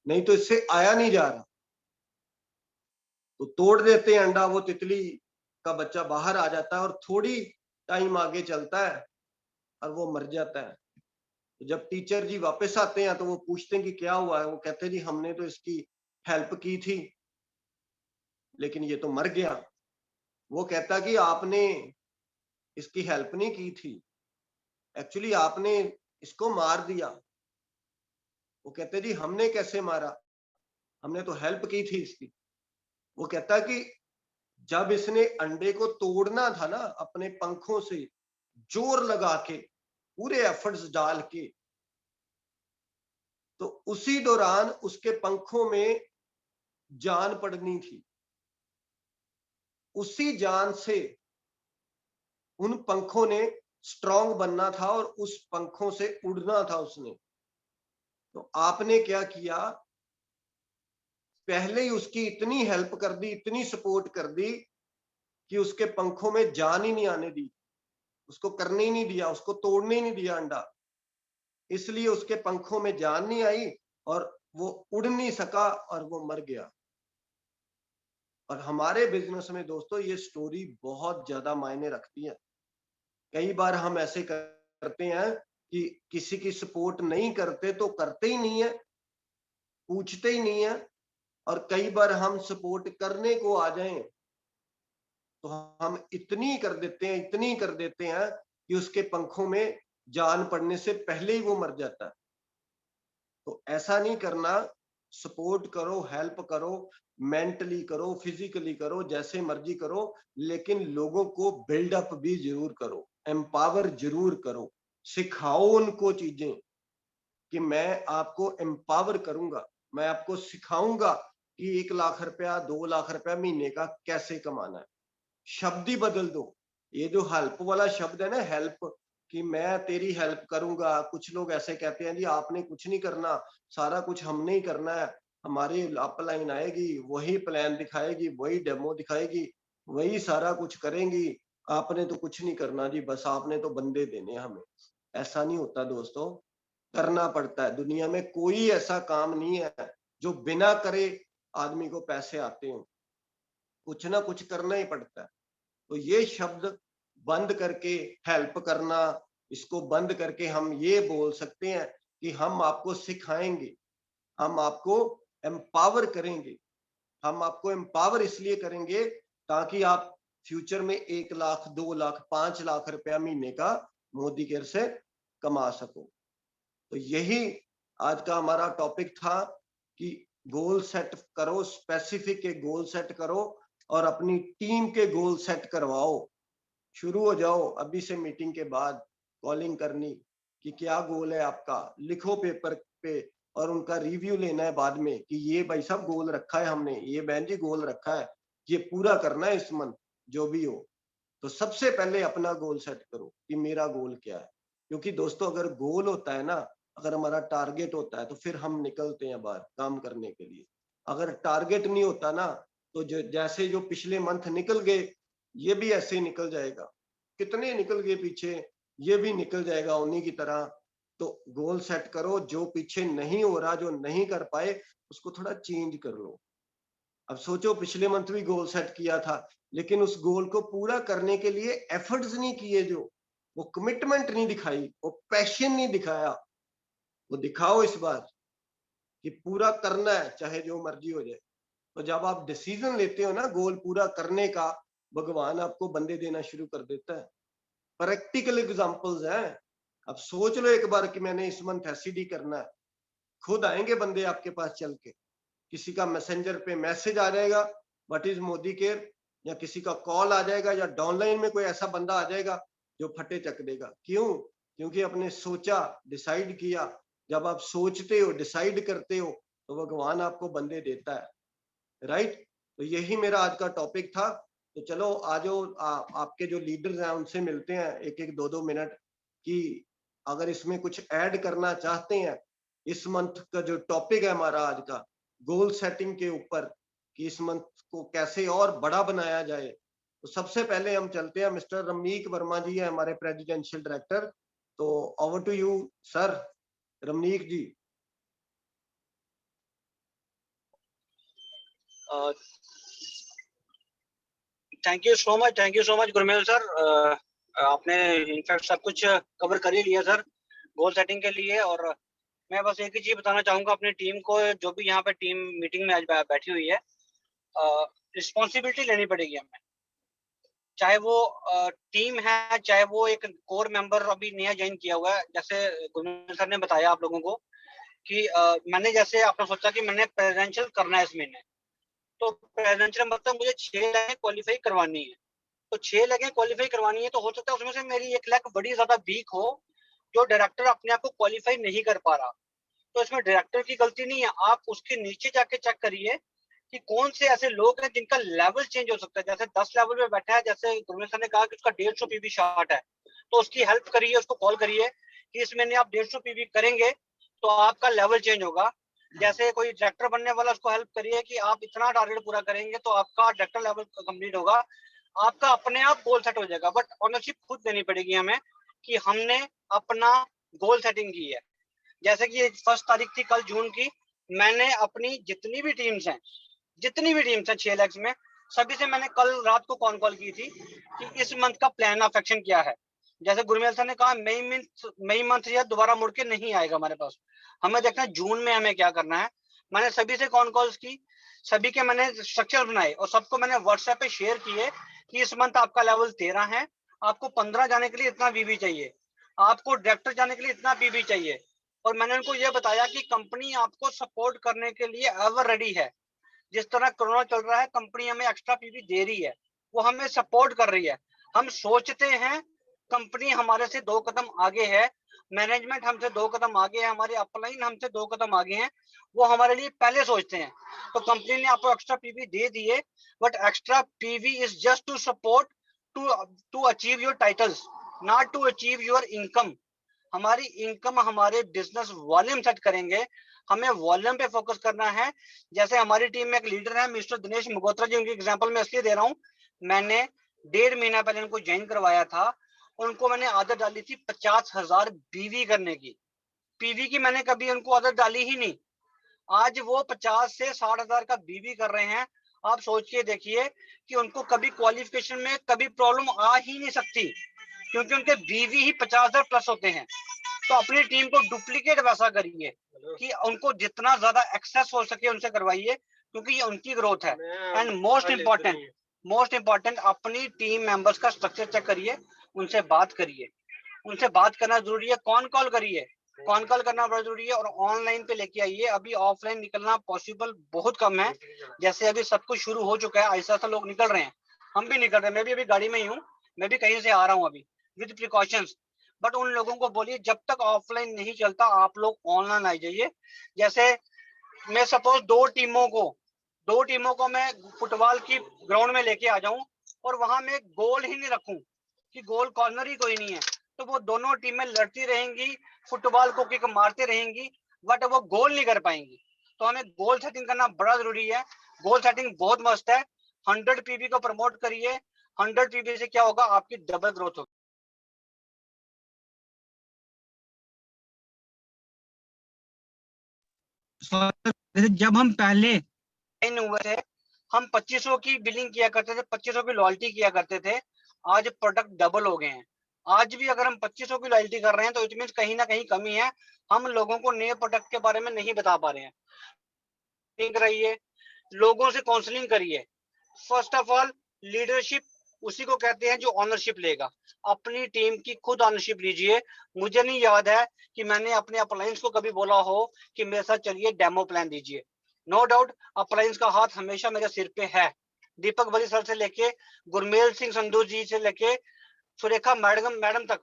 S1: नहीं तो इससे आया नहीं जा रहा। तो तोड़ देते हैं अंडा, वो तितली का बच्चा बाहर आ जाता है और थोड़ी टाइम आगे चलता है और वो मर जाता है। तो जब टीचर जी वापस आते हैं तो वो पूछते हैं कि क्या हुआ है। वो कहते हैं जी हमने तो इसकी हेल्प की थी, लेकिन ये तो मर गया। वो कहता कि आपने इसकी हेल्प नहीं की थी, एक्चुअली आपने इसको मार दिया। वो कहते जी हमने कैसे मारा, हमने तो हेल्प की थी इसकी। वो कहता कि जब इसने अंडे को तोड़ना था ना अपने पंखों से, जोर लगा के, पूरे एफर्ट्स डाल के, तो उसी दौरान उसके पंखों में जान पड़नी थी। उसी जान से उन पंखों ने स्ट्रांग बनना था और उस पंखों से उड़ना था उसने। तो आपने क्या किया, पहले ही उसकी इतनी हेल्प कर दी, इतनी सपोर्ट कर दी कि उसके पंखों में जान ही नहीं आने दी, उसको करने ही नहीं दिया, उसको तोड़ने ही नहीं दिया अंडा। इसलिए उसके पंखों में जान नहीं आई और वो उड़ नहीं सका और वो मर गया। और हमारे बिजनेस में दोस्तों ये स्टोरी बहुत ज्यादा मायने रखती है। कई बार हम ऐसे करते हैं कि किसी की सपोर्ट नहीं करते, तो करते ही नहीं है, पूछते ही नहीं है। और कई बार हम सपोर्ट करने को आ जाएं तो हम इतनी कर देते हैं, इतनी कर देते हैं कि उसके पंखों में जान पड़ने से पहले ही वो मर जाता है। तो ऐसा नहीं करना। सपोर्ट करो, हेल्प करो, मेंटली करो, फिजिकली करो, जैसे मर्जी करो, लेकिन लोगों को बिल्डअप भी जरूर करो, एम्पावर जरूर करो। सिखाओ उनको चीजें कि मैं आपको एम्पावर करूंगा, मैं आपको सिखाऊंगा कि 1 लाख रुपया 2 लाख रुपया महीने का कैसे कमाना है। शब्द ही बदल दो। ये जो हेल्प वाला शब्द है ना, हेल्प, कि मैं तेरी हेल्प करूंगा। कुछ लोग ऐसे कहते हैं जी आपने कुछ नहीं करना, सारा कुछ हमने ही करना है, हमारी अपलाइन आएगी, वही प्लान दिखाएगी, वही डेमो दिखाएगी, वही सारा कुछ करेंगी, आपने तो कुछ नहीं करना जी, बस आपने तो बंदे देने हैं हमें। ऐसा नहीं होता दोस्तों, करना पड़ता है। दुनिया में कोई ऐसा काम नहीं है जो बिना करे आदमी को पैसे आते हो, कुछ ना कुछ करना ही पड़ता है। तो ये शब्द बंद करके, हेल्प करना, इसको बंद करके हम ये बोल सकते हैं कि हम आपको सिखाएंगे, हम आपको एम्पावर करेंगे। हम आपको एम्पावर इसलिए करेंगे ताकि आप फ्यूचर में 1 लाख 2 लाख 5 लाख रुपया महीने का मोदी केयर से कमा सको। तो यही आज का हमारा टॉपिक था कि गोल सेट करो, स्पेसिफिक के गोल सेट करो और अपनी टीम के गोल सेट करवाओ। शुरू हो जाओ अभी से मीटिंग के बाद कॉलिंग करनी कि क्या गोल है आपका, लिखो पेपर पे, और उनका रिव्यू लेना है बाद में कि ये भाई साहब गोल रखा है हमने, ये बहन जी गोल रखा है, ये पूरा करना है इस मंथ जो भी हो। तो सबसे पहले अपना गोल सेट करो कि मेरा गोल क्या है, क्योंकि दोस्तों अगर गोल होता है ना, अगर हमारा टारगेट होता है तो फिर हम निकलते हैं बाहर काम करने के लिए। अगर टारगेट नहीं होता ना, तो जैसे जो पिछले मंथ निकल गए, ये भी ऐसे ही निकल जाएगा, कितने निकल गए पीछे, ये भी निकल जाएगा उन्हीं की तरह। तो गोल सेट करो, जो पीछे नहीं हो रहा, जो नहीं कर पाए, उसको थोड़ा चेंज कर लो। अब सोचो पिछले मंथ भी गोल सेट किया था, लेकिन उस गोल को पूरा करने के लिए एफर्ट्स नहीं किए, जो वो कमिटमेंट नहीं दिखाई, वो पैशन नहीं दिखाया, वो दिखाओ इस बार कि पूरा करना है चाहे जो मर्जी हो जाए। तो जब आप डिसीजन लेते हो ना गोल पूरा करने का, भगवान आपको बंदे देना शुरू कर देता है। प्रैक्टिकल एग्जांपल्स हैं। अब सोच लो एक बार कि मैंने इस मंथ एससीडी करना है, खुद आएंगे बंदे आपके पास चल के। किसी का मैसेंजर पे मैसेज आ जाएगा, व्हाट इज मोदी केयर, या किसी का कॉल आ जाएगा, या डाउनलाइन में कोई ऐसा बंदा आ जाएगा जो फटे चक देगा। क्यों? क्योंकि आपने सोचा, डिसाइड किया। जब आप सोचते हो, डिसाइड करते हो, तो भगवान आपको बंदे देता है, राइट। तो यही मेरा आज का टॉपिक था। तो चलो आज आपके जो लीडर्स हैं उनसे मिलते हैं, एक एक दो दो मिनट, कि अगर इसमें कुछ ऐड करना चाहते हैं। इस मंथ का जो टॉपिक है हमारा आज का, गोल सेटिंग के ऊपर, कि इस मंथ को कैसे और बड़ा बनाया जाए। तो सबसे पहले हम चलते हैं, मिस्टर रमनीक वर्मा जी है हमारे प्रेसिडेंशियल डायरेक्टर। तो over to you sir, Ramneek ji.
S2: Thank you so much Gurmel sir. आपने इनफैक्ट सब कुछ कवर कर ही लिया सर गोल सेटिंग के लिए। और मैं बस एक ही चीज बताना चाहूंगा अपनी टीम को, जो भी यहाँ पे टीम मीटिंग में आज बैठी हुई है, रिस्पॉन्सिबिलिटी लेनी पड़ेगी हमें। चाहे वो टीम है, चाहे वो एक कोर मेंबर अभी नया ज्वाइन किया हुआ है। जैसे गुरमेल सर ने बताया आप लोगों को कि मैंने, जैसे आपने सोचा कि मैंने प्रेसिडेंशियल करना है इस महीने, तो प्रेसिडेंशियल मतलब मुझे 6 लाइन क्वालिफाई करवानी है। तो 6 लगे क्वालिफाई करवानी है, तो हो सकता है उसमें से मेरी 1 लाख बड़ी ज्यादा वीक हो, जो डायरेक्टर अपने आप को क्वालिफाई नहीं कर पा रहा। तो इसमें डायरेक्टर की गलती नहीं है, आप उसके नीचे जाके चेक करिए कि कौन से ऐसे लोग हैं जिनका लेवल चेंज हो सकता है। जैसे 10 लेवल पे बैठा है, जैसे गुरमीत सर ने कहा कि उसका 150 पीवी शॉट है, तो उसकी हेल्प करिए, उसको कॉल करिए कि इस महीने आप 150 पीवी करेंगे तो आपका लेवल चेंज होगा। जैसे कोई डायरेक्टर बनने वाला, उसको हेल्प करिए कि आप इतना टारगेट पूरा करेंगे तो आपका डायरेक्टर लेवल कंप्लीट होगा, आपका अपने आप गोल सेट हो जाएगा। बट ऑनरशिप खुद देनी पड़ेगी हमें कि हमने अपना गोल सेटिंग की है। जैसे कि 1 तारीख थी कल जून की, मैंने अपनी जितनी भी टीम्स हैं 6 लैक्स में, सभी से मैंने कल रात को कॉल की थी कि इस मंथ का प्लान ऑफ एक्शन क्या है। जैसे गुरमेल सर ने कहा मई मंथ या दोबारा मुड़ के नहीं आएगा हमारे पास, हमें देखना है जून में हमें क्या करना है। मैंने सभी से कॉल्स की, सभी के मैंने स्ट्रक्चर बनाए और सबको मैंने व्हाट्सएप पे शेयर किए कि इस मंथ आपका लेवल 13 है, आपको 15 जाने के लिए इतना बीबी चाहिए, आपको डायरेक्टर जाने के लिए इतना बीबी चाहिए। और मैंने उनको ये बताया कि कंपनी आपको सपोर्ट करने के लिए एवर रेडी है। जिस तरह कोरोना चल रहा है, कंपनी हमें एक्स्ट्रा पीवी दे रही है, वो हमें सपोर्ट कर रही है। हम सोचते हैं कंपनी हमारे से 2 कदम आगे है, मैनेजमेंट हमसे 2 कदम आगे है, हमारे अपलाइन हमसे 2 कदम आगे हैं, वो हमारे लिए पहले सोचते हैं। तो कंपनी ने आपको एक्स्ट्रा पीवी दे दिए, but extra PV is just to support, to achieve your titles, not to achieve your income. हमारी इनकम, हमारे बिजनेस वॉल्यूम सेट करेंगे, हमें वॉल्यूम पे फोकस करना है। जैसे हमारी टीम में एक लीडर है मिस्टर दिनेश मगोत्रा जी, उनकी एग्जांपल मैं इसलिए दे रहा हूँ, मैंने 1.5 महीना पहले उनको ज्वाइन करवाया था। उनको मैंने आदत डाली थी 50,000 बीवी करने की, पीवी की मैंने कभी उनको आदत डाली ही नहीं। आज वो 50 से 60,000 का बीवी कर रहे हैं। आप सोच के देखिए कि उनको कभी क्वालिफिकेशन में कभी प्रॉब्लम आ ही नहीं सकती, क्योंकि उनके बीवी ही 50,000 प्लस होते हैं। तो अपनी टीम को डुप्लीकेट वैसा करिए कि उनको जितना ज्यादा एक्सेस हो सके उनसे करवाइए, क्योंकि ये उनकी ग्रोथ है। एंड मोस्ट इंपॉर्टेंट अपनी टीम मेंबर्स का स्ट्रक्चर चेक करिए, उनसे बात करिए, उनसे बात करना जरूरी है। कॉल करिए, कॉल करना बड़ा जरूरी है, और ऑनलाइन पे लेके आइए। अभी ऑफलाइन निकलना पॉसिबल बहुत कम है। जैसे अभी सब कुछ शुरू हो चुका है, ऐसा ऐसा लोग निकल रहे हैं, हम भी निकल रहे हैं, मैं भी अभी गाड़ी में ही हूँ, मैं भी कहीं से आ रहा हूँ अभी विद प्रिकॉशंस। बट उन लोगों को बोलिए जब तक ऑफलाइन नहीं चलता आप लोग ऑनलाइन आ जाइए। जैसे मैं सपोज दो टीमों को मैं फुटबॉल की ग्राउंड में लेके आ जाऊं और वहां मैं गोल ही नहीं रखूं कि गोल कॉर्नर ही कोई नहीं है, तो वो दोनों टीमें लड़ती रहेंगी, फुटबॉल को किक मारते रहेंगी, बट वो गोल नहीं कर पाएंगी। तो हमें गोल सेटिंग करना बड़ा जरूरी है। गोल सेटिंग बहुत मस्त है। 100 पीबी को प्रमोट करिए। 100 पीबी से क्या होगा, आपकी डबल ग्रोथ होगी।
S3: जैसे जब हम पहले
S2: हुए थे, हम 2500 की बिलिंग किया करते थे, 2500 की लॉयल्टी किया करते थे। आज प्रोडक्ट डबल हो गए हैं। आज भी अगर हम 2500 की लॉयल्टी कर रहे हैं तो इट मीन कहीं ना कहीं कमी है। हम लोगों को नए प्रोडक्ट के बारे में नहीं बता पा रहे हैं। थिंक रहिए, लोगों से काउंसलिंग करिए। फर्स्ट ऑफ ऑल लीडरशिप उसी को कहते हैं जो ऑनरशिप लेगा। अपनी टीम की खुद ऑनरशिप लीजिए। मुझे नहीं याद है कि मैंने अपने अप्लायंस को कभी बोला हो कि मेरे साथ चलिए डेमो प्लान दीजिए। नो डाउट अप्लायंस का हाथ हमेशा मेरे सिर पे है। दीपक बली सर से लेके गुरमेल सिंह संधू जी से लेके सुरेखा मैडम तक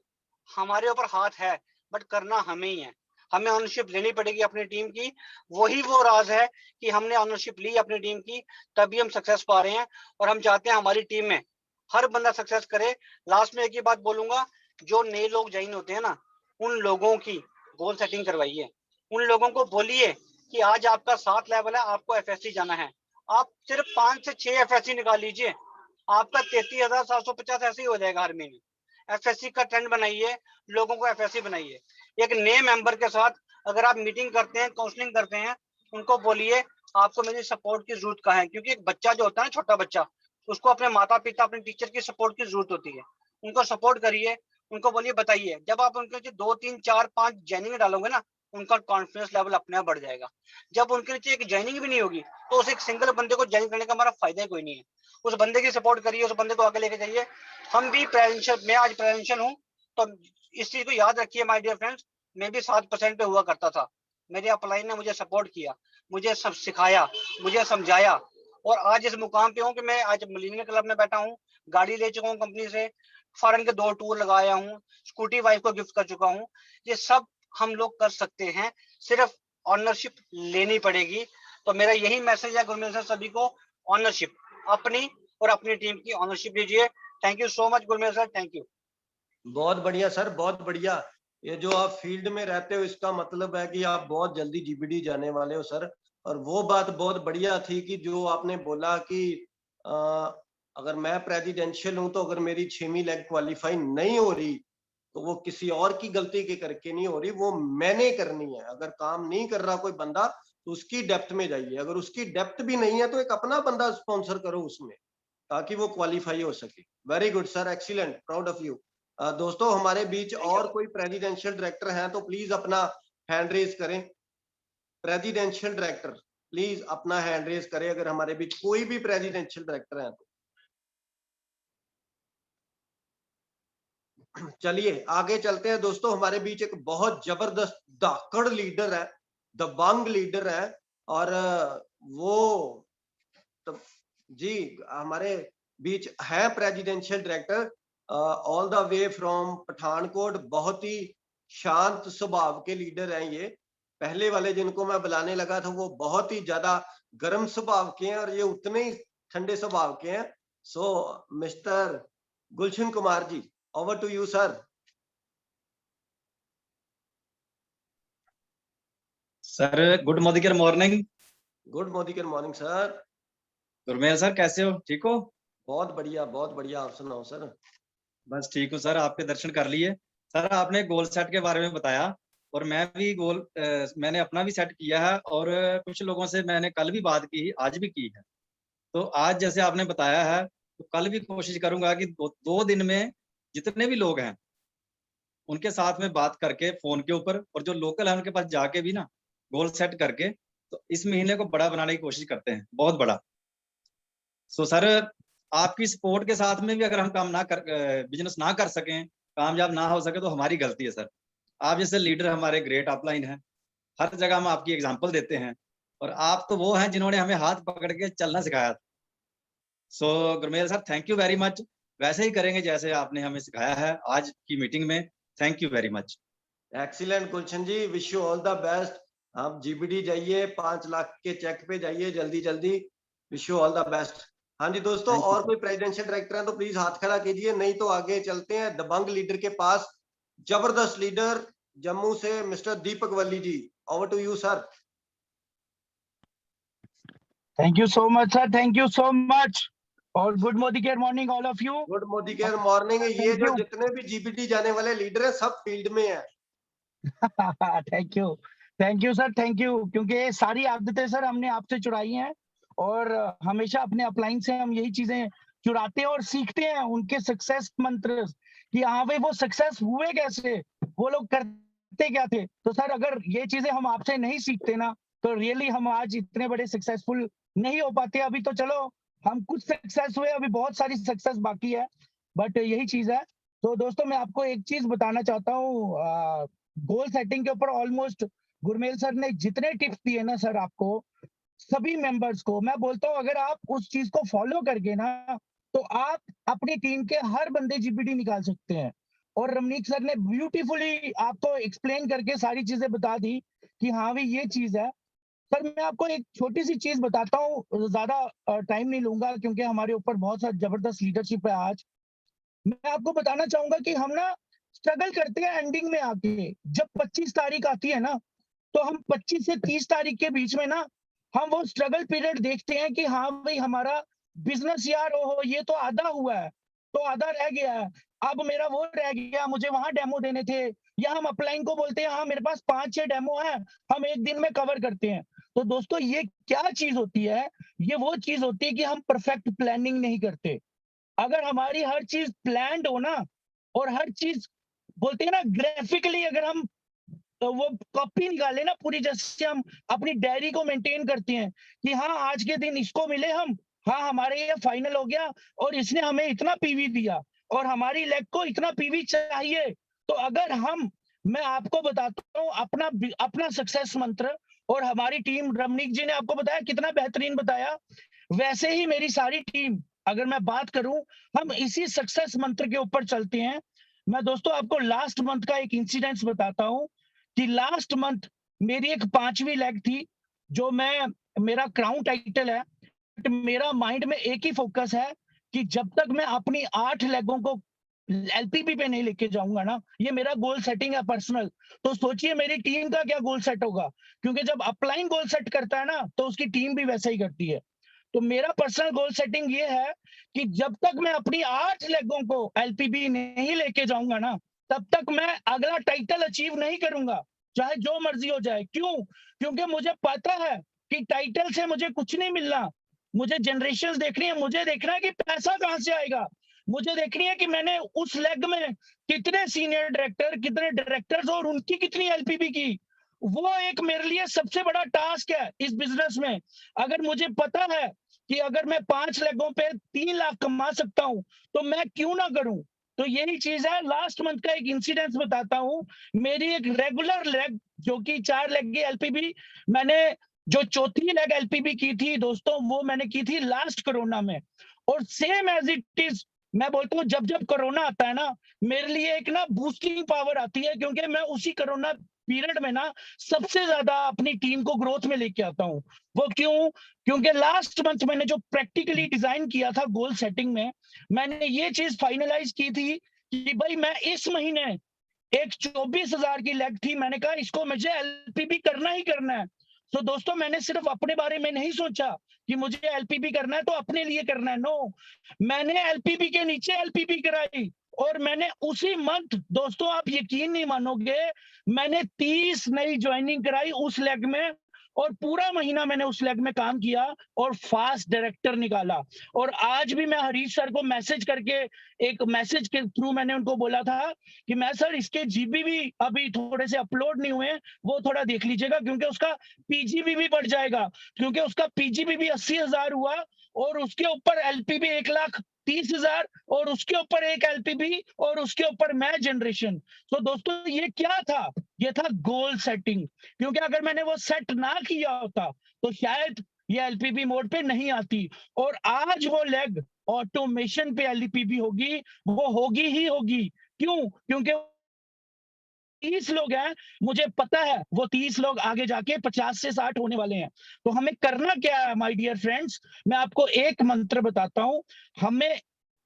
S2: हमारे ऊपर हाथ है, बट करना हमें ही है। हमें ऑनरशिप लेनी पड़ेगी अपनी टीम की। वही वो राज है कि हमने ऑनरशिप ली अपनी टीम की, तभी हम सक्सेस पा रहे हैं। और हम चाहते हैं हमारी टीम में हर बंदा सक्सेस करे। लास्ट में एक ही बात बोलूंगा, जो नए लोग ज्वाइन होते हैं ना, उन लोगों की गोल सेटिंग करवाइए। उन लोगों को बोलिए कि आज आपका 7 लेवल है, आपको एफएससी जाना है। आप सिर्फ 5 से 6 एफएससी निकाल लीजिए, आपका 33,750 ऐसे ही हो जाएगा हर महीने। एफएससी का ट्रेंड बनाइए, लोगों को एफएससी बनाइए। एक नए मेंबर के साथ अगर आप मीटिंग करते हैं, काउंसलिंग करते हैं, उनको बोलिए आपको मेरी सपोर्ट की जरूरत का है। क्योंकि एक बच्चा जो होता है ना, छोटा बच्चा, उसको अपने माता पिता अपने टीचर की सपोर्ट की जरूरत होती है। उनको सपोर्ट करिए, उनको बोलिए, बताइए। जब आप उनके नीचे 2 3 4 5 जॉइनिंग डालोगे ना, उनका कॉन्फिडेंस लेवल अपने आप बढ़ जाएगा। जब उनके नीचे एक जॉइनिंग भी नहीं होगी तो उस एक सिंगल बंदे को ज्वाइन करने का हमारा फायदा ही कोई नहीं है। उस बंदे की सपोर्ट करिए, उस बंदे को आगे लेके जाइए। हम भी प्रेजेंशियल, मैं आज प्रेजेंशियल हूँ, तो इस चीज को याद रखिए माय डियर फ्रेंड्स। मैं भी 7% पे हुआ करता था। मेरे अपलाइन ने मुझे सपोर्ट किया, मुझे सब सिखाया, मुझे समझाया, और आज इस मुकाम पे हूँ कि मैं आज मिलीनियर क्लब में बैठा हूँ, गाड़ी ले चुका हूँ कंपनी से, फॉरेन के 2 टूर लगाया हूँ, स्कूटी वाइफ को गिफ्ट कर चुका हूँ। ये सब हम लोग कर सकते हैं, सिर्फ ऑनरशिप लेनी पड़ेगी। तो मेरा यही मैसेज है गुरमेल सर सभी को, ऑनरशिप अपनी और अपनी टीम की ऑनरशिप लीजिए। Thank you so much Gurmel sir, thank you.
S1: बहुत बढ़िया सर, बहुत बढ़िया। ये जो आप फील्ड में रहते हो इसका मतलब है कि आप बहुत जल्दी जीबीडी जाने वाले हो सर। और वो बात बहुत बढ़िया थी कि जो आपने बोला कि अगर मैं प्रेसिडेंशियल हूं तो अगर मेरी 6वीं लेग क्वालिफाई नहीं हो रही तो वो किसी और की गलती के करके नहीं हो रही, वो मैंने करनी है। अगर काम नहीं कर रहा कोई बंदा तो उसकी डेप्थ में जाइए, अगर उसकी डेप्थ भी नहीं है तो एक अपना बंदा स्पॉन्सर करो उसमें, ताकि वो क्वालिफाई हो सके। Very good sir, excellent, proud of you. दोस्तों हमारे बीच और कोई प्रेसिडेंशियल डायरेक्टर हैं तो प्लीज अपना हैंड रेज करें। प्रेसिडेंशियल डायरेक्टर प्लीज अपना हैंड रेज करें अगर हमारे बीच कोई भी प्रेसिडेंशियल डायरेक्टर हैं तो। चलिए आगे चलते हैं दोस्तों। हमारे बीच एक बहुत जबरदस्त धाकड़ लीडर है, दबंग लीडर है, और वो तो जी हमारे बीच है presidential director all the way from Pathankot. बहुत ही शांत स्वभाव के लीडर हैं ये। पहले वाले जिनको मैं बुलाने लगा था वो बहुत ही ज्यादा गर्म स्वभाव के हैं और ये उतने ही ठंडे स्वभाव के हैं। So mister Gulshan Kumar ji, over to you sir.
S3: Sir good morning.
S1: Good morning sir.
S3: Gurmel sir कैसे हो, ठीक हो?
S1: बहुत बढ़िया, बहुत बढ़िया। आप सुनाओ सर।
S3: बस ठीक हूँ सर, आपके दर्शन कर लिए। सर आपने गोल सेट के बारे में बताया और मैं भी मैंने अपना भी सेट किया है, और कुछ लोगों से मैंने कल भी बात की, आज भी की है। तो आज जैसे आपने बताया है तो कल भी कोशिश करूंगा कि दो दिन में जितने भी लोग हैं उनके साथ में बात करके फोन के ऊपर, और जो लोकल है उनके पास जाके भी ना गोल सेट करके, तो इस महीने को बड़ा बनाने की कोशिश करते हैं, बहुत बड़ा। सो सर आपकी सपोर्ट के साथ में भी अगर हम काम ना कर बिजनेस ना कर सकें, कामयाब ना हो सके, तो हमारी गलती है सर। आप जैसे लीडर हमारे ग्रेट अपलाइन हैं, हर जगह हम आपकी एग्जांपल देते हैं, और आप तो वो हैं जिन्होंने हमें हाथ पकड़ के चलना सिखाया। So Gurmel sir thank you very much. वैसे ही करेंगे जैसे आपने हमें सिखाया है आज की मीटिंग में। Thank you very much.
S1: Excellent Gulshan ji, wish you all the best. आप जीबीडी जाइए, 5 लाख के चेक पे जाइए जल्दी जल्दी। Wish you all the best. हाँ जी दोस्तों,
S3: Thank you,
S1: और
S3: sir.
S1: कोई प्रेसिडेंशियल डायरेक्टर है तो प्लीज हाथ खड़ा कीजिए, नहीं तो आगे चलते हैं दबंग लीडर के पास। जबरदस्त लीडर जम्मू से mister Deepak Wali ji, over to you sir.
S4: Thank you so much, sir. Thank you so much. और good Modi care morning all of you.
S1: Good Modi care morning. ये
S4: Thank
S1: जो
S4: you.
S1: जितने भी जीबीटी जाने वाले लीडर हैं सब फील्ड में है।
S4: Thank you sir, thank you. क्योंकि ये सारी आदतें सर हमने आपसे चुराई हैं और हमेशा अपने अपलाइन से हम यही चीजें चुराते हैं और सीखते हैं उनके सक्सेस मंत्र कि हाँ भाई वो सक्सेस हुए कैसे, वो लोग करते क्या थे। तो सर अगर ये चीजें हम आपसे नहीं सीखते ना तो रियली हम आज इतने बड़े सक्सेसफुल नहीं हो पाते। अभी तो चलो हम कुछ सक्सेस हुए, अभी बहुत सारी सक्सेस बाकी है, बट यही चीज है। तो दोस्तों मैं आपको एक चीज बताना चाहता हूँ, गोल सेटिंग के ऊपर ऑलमोस्ट गुरमेल सर ने जितने टिप्स दिए ना सर आपको सभी मेंबर्स को, मैं बोलता हूँ अगर आप उस चीज को फॉलो करके ना तो आप अपनी टीम के हर बंदे जीपीटी निकाल सकते हैं। और रमनीक सर ने ब्यूटीफुली आपको एक्सप्लेन करके सारी चीजें बता दी कि हाँ भाई ये चीज है। सर मैं आपको एक छोटी सी चीज बताता हूँ, ज्यादा टाइम नहीं लूंगा क्योंकि हमारे ऊपर बहुत सारा जबरदस्त लीडरशिप है आज। मैं आपको बताना चाहूंगा कि हम ना स्ट्रगल करते हैं एंडिंग में आके। जब 25 तारीख आती है ना तो हम 25 से 30 तारीख के बीच में ना हम वो स्ट्रगल पीरियड देखते हैं कि हाँ भाई हमारा बिजनेस यार ओहो ये तो आधा हुआ है, तो आधा रह गया है, अब मेरा वो रह गया, मुझे वहां डेमो देने थे। या हम अपलाइन को बोलते हैं हाँ मेरे पास 5-6 डेमो है, हम एक दिन में कवर करते हैं। तो दोस्तों ये क्या चीज होती है, ये वो चीज होती है कि हम परफेक्ट प्लानिंग नहीं करते। अगर हमारी हर चीज प्लान्ड हो ना और हर चीज बोलते हैं ना ग्राफिकली, अगर हम तो वो कॉपी निकाले ना पूरी, जैसे हम अपनी डायरी को मेंटेन करते हैं कि हाँ आज के दिन इसको मिले हम, हाँ हमारे ये फाइनल हो गया और इसने हमें इतना पीवी दिया और हमारी लेग को इतना पीवी चाहिए। तो अगर हम, मैं आपको बताता हूँ अपना अपना सक्सेस मंत्र, और हमारी टीम रमनीक जी ने आपको बताया कितना बेहतरीन बताया, वैसे ही मेरी सारी टीम अगर मैं बात करूं हम इसी सक्सेस मंत्र के ऊपर चलते हैं। मैं दोस्तों आपको लास्ट मंथ का एक इंसिडेंस बताता हूं कि लास्ट मंथ मेरी एक 5वीं लेग थी जो मैं, मेरा क्राउन टाइटल है, बट मेरा माइंड में एक ही फोकस है कि जब तक मैं अपनी 8 लेगों को एलपीपी पे नहीं लेके जाऊंगा ना, ये मेरा गोल सेटिंग है पर्सनल। तो सोचिए मेरी टीम का क्या गोल सेट होगा, क्योंकि जब अपलाइन गोल सेट करता है ना तो उसकी टीम भी वैसा ही करती है। तो मेरा पर्सनल गोल सेटिंग ये है कि जब तक मैं अपनी 8 लेगों को एलपीबी नहीं लेके जाऊंगा ना तब तक मैं अगला टाइटल अचीव नहीं करूंगा, चाहे जो मर्जी हो जाए। क्यों? क्योंकि मुझे पता है कि टाइटल से मुझे कुछ नहीं मिलना, मुझे जनरेशंस देखनी है, मुझे देखना है कि पैसा कहां से आएगा, मुझे देखनी है कि मैंने उस लेग में कितने सीनियर डायरेक्टर, कितने डायरेक्टर्स और उनकी कितनी एलपीबी की। वो एक मेरे लिए सबसे बड़ा टास्क है इस बिजनेस में। अगर मुझे पता है कि अगर मैं 5 लेगों पे 3 लाख कमा सकता हूं तो मैं क्यों ना करूं। तो यही चीज है। लास्ट मंथ का एक इंसिडेंस बताता हूं। मेरी एक रेगुलर लेग जो कि 4 लेग की एलपीबी, मैंने जो चौथी लेग एलपीबी की थी दोस्तों वो मैंने की थी लास्ट कोरोना में। और सेम एज इट इज मैं बोलता हूँ जब जब कोरोना आता है ना मेरे लिए एक ना बूस्टिंग पावर आती है, क्योंकि मैं उसी कोरोना पीरियड में ना सबसे ज्यादा अपनी टीम को ग्रोथ में लेके आता हूँ। वो क्यों? क्योंकि लास्ट मंथ मैंने जो प्रैक्टिकली डिजाइन किया था गोल सेटिंग में, मैंने ये चीज फाइनलाइज की थी कि भाई मैं इस महीने एक 24,000 की लेग थी, मैंने कहा इसको मुझे एलपीबी करना ही करना है। तो दोस्तों मैंने सिर्फ अपने बारे में नहीं सोचा कि मुझे एलपीबी करना है तो अपने लिए करना है, नो, मैंने एलपीबी के नीचे एलपीबी कराई और मैंने उसी मंथ, दोस्तों आप यकीन नहीं मानोगे, मैंने 30 नई ज्वाइनिंग कराई उस लेग में और पूरा महीना मैंने उस लेग में काम किया और फास्ट डायरेक्टर निकाला। और आज भी मैं हरीश सर को मैसेज करके, एक मैसेज के थ्रू मैंने उनको बोला था कि मैं सर इसके जीबी भी अभी थोड़े से अपलोड नहीं हुए, वो थोड़ा देख लीजिएगा क्योंकि उसका पीजीबी भी बढ़ जाएगा, क्योंकि उसका पीजीबी भी 80,000 हुआ और उसके ऊपर एलपीबी 1,30,000 और उसके ऊपर एक एलपीबी और उसके ऊपर मैं जनरेशन। तो दोस्तों ये क्या था? ये था गोल सेटिंग। क्योंकि अगर मैंने वो सेट ना किया होता तो शायद ये एलपीबी मोड पे नहीं आती। और आज वो लेग ऑटोमेशन पे एलपीबी होगी, वो होगी ही होगी। क्यों? क्योंकि 30 लोग हैं, मुझे पता है वो 30 लोग आगे जाके 50 से 60 होने वाले हैं। तो हमें करना क्या है माय डियर फ्रेंड्स, मैं आपको एक मंत्र बताता हूं।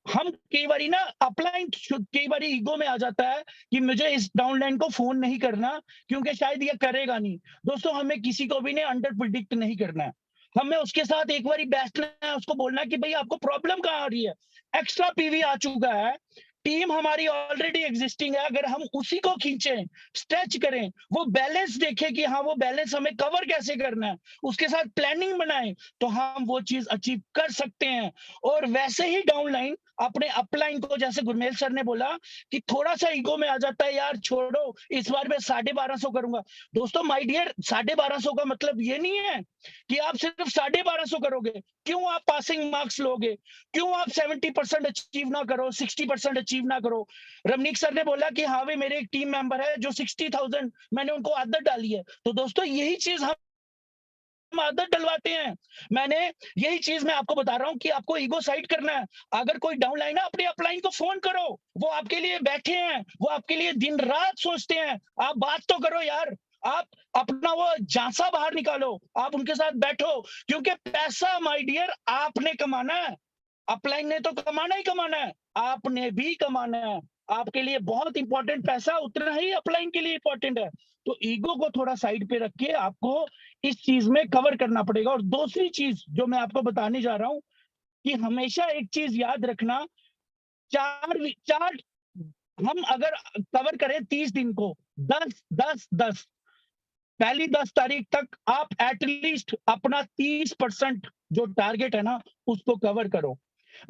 S4: हम कई बारी ना अपलाइन कई बारी ईगो में आ जाता है कि मुझे इस डाउनलाइन को फोन नहीं करना क्योंकि शायद ये करेगा नहीं। दोस्तों हमें किसी को भी ने अंडर प्रिडिक्ट नहीं करना है, हमें उसके साथ एक बारी बैठना है, उसको बोलना है कि भाई आपको प्रॉब्लम कहाँ आ रही है। एक्स्ट्रा पीवी आ चुका है, टीम हमारी ऑलरेडी एग्जिस्टिंग है, अगर हम उसी को खींचें, स्ट्रेच करें, वो बैलेंस देखें कि हाँ वो बैलेंस हमें कवर कैसे करना है, उसके साथ प्लानिंग बनाएं, तो हम वो चीज अचीव कर सकते हैं। और वैसे ही डाउनलाइन अपने अपलाइन को, जैसे गुरमेल सर ने बोला कि थोड़ा सा ईगो में आ जाता है, यार छोड़ो इस बार मैं 1250 करूंगा। दोस्तों माय डियर, 1250 का मतलब ये नहीं है कि आप सिर्फ 1250 करोगे। क्यों आप पासिंग मार्क्स लोगे, क्यों आप 70% अचीव ना करो, 60% अचीव ना करो। रमनीक सर ने बोला कि हाँ भाई मेरे एक टीम मेंबर है जो 60,000 मैंने उनको आदत डाली है। तो दोस्तों यही चीज हम आदत डलवाते हैं। मैंने यही चीज मैं आपको बता रहा हूं कि आपको ईगो साइड करना है। अगर कोई डाउनलाइन है, अपने अपलाइन को फोन करो, वो आपके लिए बैठे हैं, वो आपके लिए दिन रात सोचते हैं। आप बात तो करो यार, आप अपना वो झांसा बाहर निकालो, आप उनके साथ बैठो, क्योंकि पैसा माय डियर आपने कमाना है, अपलाइन ने तो कमाना ही कमाना है, आपने भी कमाना है। आपके लिए बहुत इंपॉर्टेंट पैसा उतना ही अपलाइन के लिए इंपॉर्टेंट है। तो ईगो को थोड़ा साइड पे रख के आपको इस चीज में कवर करना पड़ेगा। और दूसरी चीज जो मैं आपको बताने जा रहा हूं कि हमेशा एक चीज याद रखना, चार चार हम अगर कवर करें 30 दिन को, 10 पहली 10 तारीख तक आप एटलीस्ट अपना 30% जो टारगेट है ना उसको कवर करो।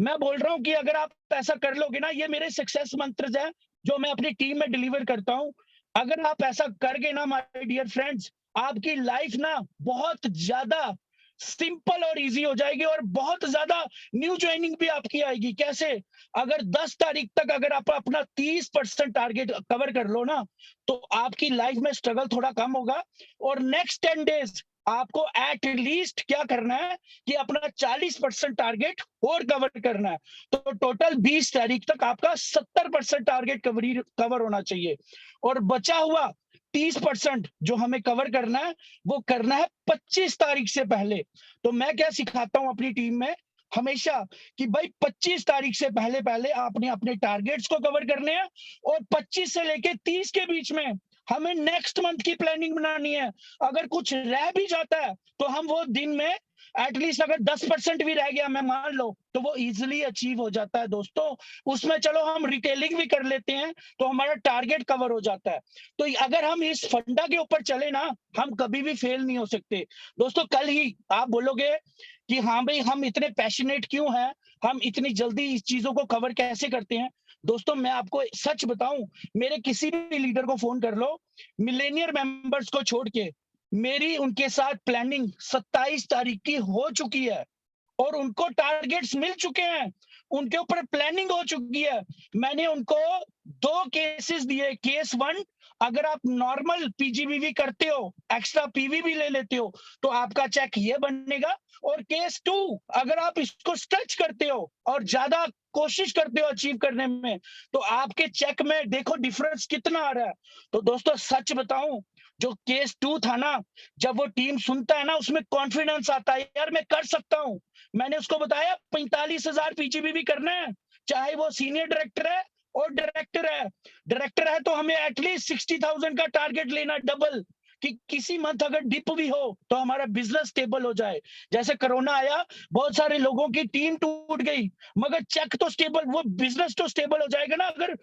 S4: मैं बोल रहा हूं कि अगर आप ऐसा कर लोगे ना, ये मेरे सक्सेस मंत्र है जो मैं अपनी टीम में डिलीवर करता हूं। अगर आप ऐसा कर गए ना माय डियर फ्रेंड्स, आपकी लाइफ ना बहुत ज्यादा सिंपल और इजी हो जाएगी, और बहुत ज्यादा न्यू ज्वाइनिंग भी आपकी आएगी। कैसे? अगर 10 तारीख तक अगर आप अपना 30% टारगेट कवर कर लो ना, तो आपकी लाइफ में स्ट्रगल थोड़ा कम होगा। और नेक्स्ट 10 डेज आपको एट लीस्ट क्या करना है कि अपना 40% टारगेट और कवर करना है। तो टोटल 20 तारीख तक आपका 70% टारगेट कवर होना चाहिए, और बचा हुआ 30% जो हमें कवर करना है वो करना है 25 तारीख से पहले। तो मैं क्या सिखाता हूं अपनी टीम में हमेशा कि भाई 25 तारीख से पहले पहले आपने अपने टारगेट्स को कवर करने हैं, और 25 से लेके 30 के बीच में हमें नेक्स्ट मंथ की प्लानिंग बनानी है। अगर कुछ रह भी जाता है तो हम वो दिन में एटलीस्ट अगर 10% भी रह गया, मैं मान लो, तो वो इजिली अचीव हो जाता है दोस्तों। उसमें चलो हम रिटेलिंग भी कर लेते हैं तो हमारा टारगेट कवर हो जाता है। तो अगर हम इस फंडा के ऊपर चले ना, हम कभी भी फेल नहीं हो सकते। दोस्तों कल ही आप बोलोगे कि हाँ भाई हम इतने पैशनेट क्यों हैं, हम इतनी जल्दी इस चीजों को कवर कैसे करते हैं। दोस्तों मैं आपको सच बताऊं, मेरे किसी भी लीडर को फोन कर लो, मिलेनियर मेंबर्स को छोड़ के, मेरी उनके साथ प्लानिंग 27 तारीख की हो चुकी है, और उनको टारगेट्स मिल चुके हैं, उनके ऊपर प्लानिंग हो चुकी है। मैंने उनको 2 केसेस दिए। केस 1, अगर आप नॉर्मल पीजीबीवी करते हो, एक्स्ट्रा पीवी भी ले लेते हो, तो आपका चेक ये बनेगा। और केस 2, अगर आप इसको स्ट्रेच करते हो और ज्यादा कोशिश करते हो अचीव करने में, तो आपके चेक में देखो डिफरेंस कितना आ रहा है। तो दोस्तों सच बताऊं, जो केस 2 था ना, जब वो टीम सुनता है ना, उसमें कॉन्फिडेंस आता है, यार मैं कर सकता हूं। मैंने उसको बताया 45,000 पीजीबीवी करना है, चाहे वो सीनियर डायरेक्टर है और डायरेक्टर है तो हमें एटलीस्ट 60,000 का टारगेट लेना, डबल, कि किसी मंथ अगर डिप भी हो तो हमारा बिजनेस स्टेबल हो जाए। जैसे कोरोना आया, बहुत सारे लोगों की टीम टूट गई, मगर चेक तो स्टेबल, वो बिजनेस तो स्टेबल हो जाएगा ना। अगर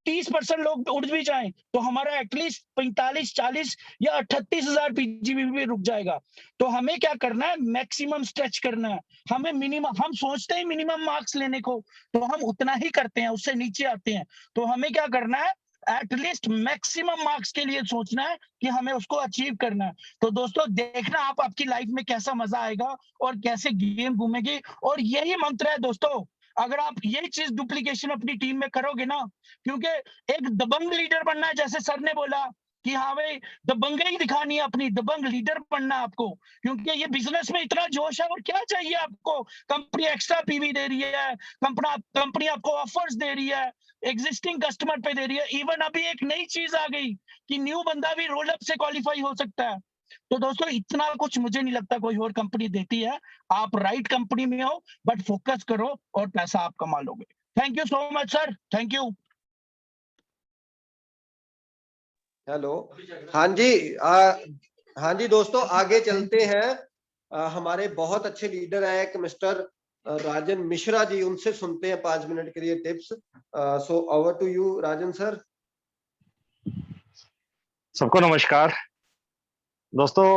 S4: 30% लोग उड़ भी जाएं तो हमारा एटलीस्ट 45, 40 या 38,000 पीजीबीवी रुक जाएगा। तो हमें क्या करना है, मैक्सिमम स्ट्रेच करना है। हमें मिनिमम, हम सोचते हैं मिनिमम मार्क्स लेने को, तो हम उतना ही करते हैं, उससे नीचे आते हैं। तो हमें क्या करना है, एटलीस्ट मैक्सिमम मार्क्स के लिए सोचना है कि हमें उसको अचीव करना है। तो दोस्तों देखना आप आपकी लाइफ में कैसा मजा आएगा और कैसे गेम घूमेगी। और यही मंत्र है दोस्तों, अगर आप ये चीज डुप्लीकेशन अपनी टीम में करोगे ना, क्योंकि एक दबंग लीडर बनना है, जैसे सर ने बोला कि हाँ भाई दबंगई दिखानी है, अपनी दबंग लीडर बनना है आपको, क्योंकि ये बिजनेस में इतना जोश है। और क्या चाहिए आपको? कंपनी एक्स्ट्रा पीवी दे रही है, कंपनी आपको ऑफर्स दे रही है, एग्जिस्टिंग कस्टमर पे दे रही है। इवन अभी एक नई चीज आ गई कि न्यू बंदा भी रोल अप से क्वालिफाई हो सकता है। तो दोस्तों इतना कुछ मुझे नहीं लगता कोई और कंपनी देती है। आप राइट कंपनी में हो, बट फोकस करो और पैसा आप कमा लोगे। Thank you so much sir, thank you.
S1: Hello, हाँ जी, हाँ जी दोस्तों, आगे चलते हैं। हमारे बहुत अच्छे लीडर हैं एक मिस्टर राजन मिश्रा जी, उनसे सुनते हैं 5 मिनट के लिए tips. So over to you Rajan sir.
S5: सबको नमस्कार दोस्तों।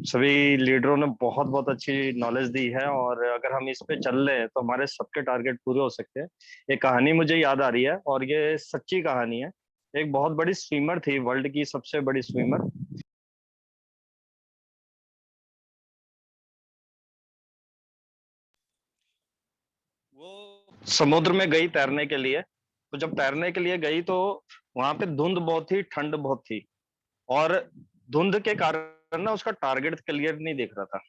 S5: सभी लीडरों ने बहुत बहुत अच्छी नॉलेज दी है, और अगर हम इस पे चल रहे हैं तो हमारे सबके टारगेट पूरे हो सकते हैं। एक कहानी मुझे याद आ रही है, और ये सच्ची कहानी है। एक बहुत बड़ी स्विमर थी, वर्ल्ड की सबसे बड़ी स्विमर। वो समुद्र में गई तैरने के लिए। तो जब तैरने के लिए गई तो वहां पे धुंध बहुत थी, ठंड बहुत थी, और धुंध के कारण ना उसका टारगेट क्लियर नहीं दिख रहा था।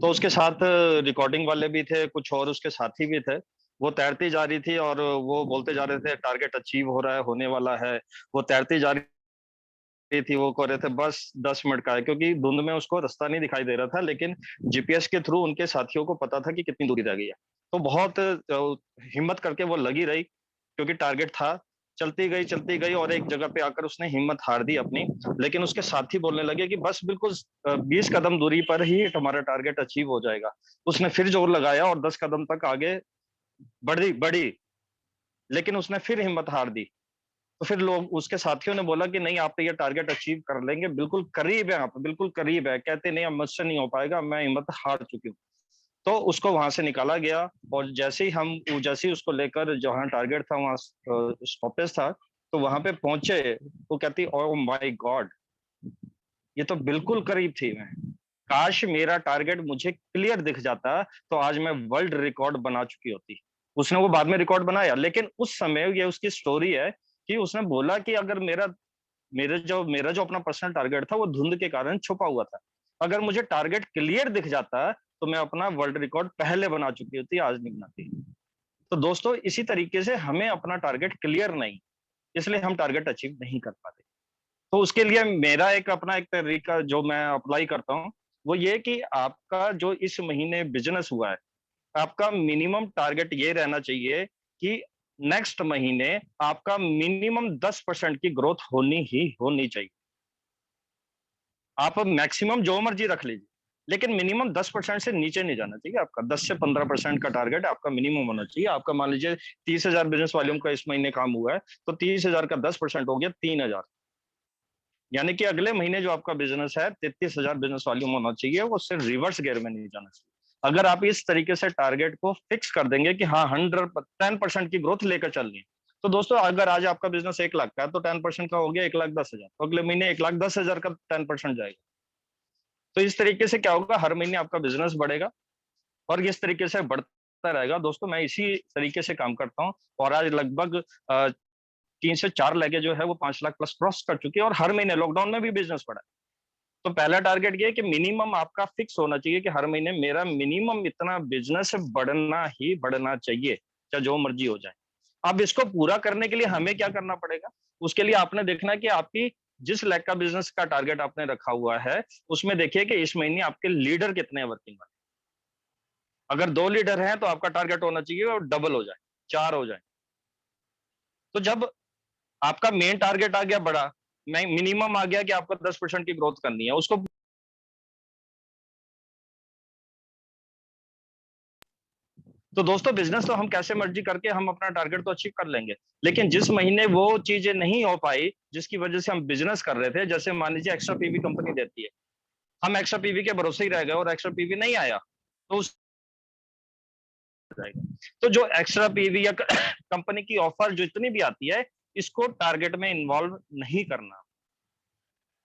S5: तो उसके साथ रिकॉर्डिंग वाले भी थे, कुछ और उसके साथी भी थे। वो तैरती जा रही थी और वो बोलते जा रहे थे टारगेट अचीव हो रहा है, होने वाला है। वो तैरती जा रही थी, वो कह रहे थे बस 10 मिनट का है, क्योंकि धुंध में उसको रास्ता नहीं दिखाई दे रहा था, लेकिन जीपीएस के थ्रू उनके साथियों को पता था कि कितनी दूरी रह गई है। तो बहुत हिम्मत करके वो लगी रही, क्योंकि टारगेट था। चलती गई और एक जगह पे आकर उसने हिम्मत हार दी अपनी। लेकिन उसके साथी बोलने लगे कि बस बिल्कुल 20 कदम दूरी पर ही हमारा टारगेट अचीव हो जाएगा। उसने फिर जोर लगाया और 10 कदम तक आगे बढ़ी, लेकिन उसने फिर हिम्मत हार दी। तो फिर लोग, उसके साथियों ने बोला कि नहीं, आप तो ये टारगेट अचीव कर लेंगे, बिल्कुल करीब है, आप बिल्कुल करीब है। कहते नहीं, अब मुझसे नहीं हो पाएगा, मैं हिम्मत हार चुकी हूँ। तो उसको वहां से निकाला गया, और जैसे ही उसको लेकर जहाँ टारगेट था वहां स्टॉपेज था, तो वहां पे पहुंचे तो कहती, ओह माय गॉड, ये तो बिल्कुल करीब थी मैं। काश मेरा टारगेट मुझे क्लियर दिख जाता तो आज मैं वर्ल्ड रिकॉर्ड बना चुकी होती। उसने वो बाद में रिकॉर्ड बनाया, लेकिन उस समय ये उसकी स्टोरी है कि उसने बोला कि अगर मेरा जो अपना पर्सनल टारगेट था वो धुंध के कारण छुपा हुआ था। अगर मुझे टारगेट क्लियर दिख जाता तो मैं अपना वर्ल्ड रिकॉर्ड पहले बना चुकी होती, आज नहीं बनाती। तो दोस्तों इसी तरीके से हमें अपना टारगेट क्लियर नहीं, इसलिए हम टारगेट अचीव नहीं कर पाते। तो उसके लिए मेरा एक तरीका जो मैं अप्लाई करता हूँ, वो ये कि आपका जो इस महीने बिजनेस हुआ है, आपका मिनिमम टारगेट ये रहना चाहिए कि नेक्स्ट महीने आपका मिनिमम 10% की ग्रोथ होनी ही होनी चाहिए। आप मैक्सिमम जो मर्जी रख लीजिए, लेकिन मिनिमम 10% से नीचे नहीं जाना चाहिए। आपका 10 से 15% का टारगेट आपका मिनिमम होना चाहिए। आपका मान लीजिए 30,000 बिजनेस वॉल्यूम का इस महीने काम हुआ है, तो 30,000 का 10% हो गया 3,000। यानी कि अगले महीने जो आपका बिजनेस है 33,000 बिजनेस वॉल्यूम होना चाहिए, वो सिर्फ रिवर्स गियर में नहीं जाना चाहिए। अगर आप इस तरीके से टारगेट को फिक्स कर देंगे कि हाँ 10% की ग्रोथ लेकर चलनी है, तो दोस्तों अगर आज आपका बिजनेस 1 लाख का है तो 10% का हो गया 1,10,000, तो अगले महीने 1,10,000 का 10% जाएगा। तो इस तरीके से क्या होगा, हर महीने आपका बिजनेस बढ़ेगा और इस तरीके से बढ़ता रहेगा। दोस्तों मैं इसी तरीके से काम करता हूँ, और आज लगभग 3 से 4 लेगे जो है वो 5 लाख प्लस क्रॉस कर चुकी है, और हर महीने लॉकडाउन में भी बिजनेस बढ़ा है। तो पहला टारगेट ये है कि मिनिमम आपका फिक्स होना चाहिए कि हर महीने मेरा मिनिमम इतना बिजनेस बढ़ना ही बढ़ना चाहिए, चाहे जो मर्जी हो जाए। अब इसको पूरा करने के लिए हमें क्या करना पड़ेगा, उसके लिए आपने देखना है कि आपकी जिस लाख का बिजनेस का टारगेट आपने रखा हुआ है, उसमें देखिए कि इस महीने आपके लीडर कितने वर्किंग वाले। अगर 2 लीडर हैं तो आपका टारगेट होना चाहिए और डबल हो जाए, 4 हो जाए। तो जब आपका मेन टारगेट आ गया बड़ा, मिनिमम आ गया कि आपको 10% की ग्रोथ करनी है, उसको तो दोस्तों बिजनेस तो हम कैसे मर्जी करके हम अपना टारगेट तो अचीव कर लेंगे, लेकिन जिस महीने वो चीजें नहीं हो पाई जिसकी वजह से हम बिजनेस कर रहे थे, जैसे मान लीजिए एक्स्ट्रा पीवी कंपनी देती है, हम एक्स्ट्रा पीवी के भरोसे ही रह गए और एक्स्ट्रा पीवी नहीं आया, तो उस जाएगा। तो जो एक्स्ट्रा पीवी या कंपनी की ऑफर जितनी भी आती है, इसको टारगेट में इन्वॉल्व नहीं करना।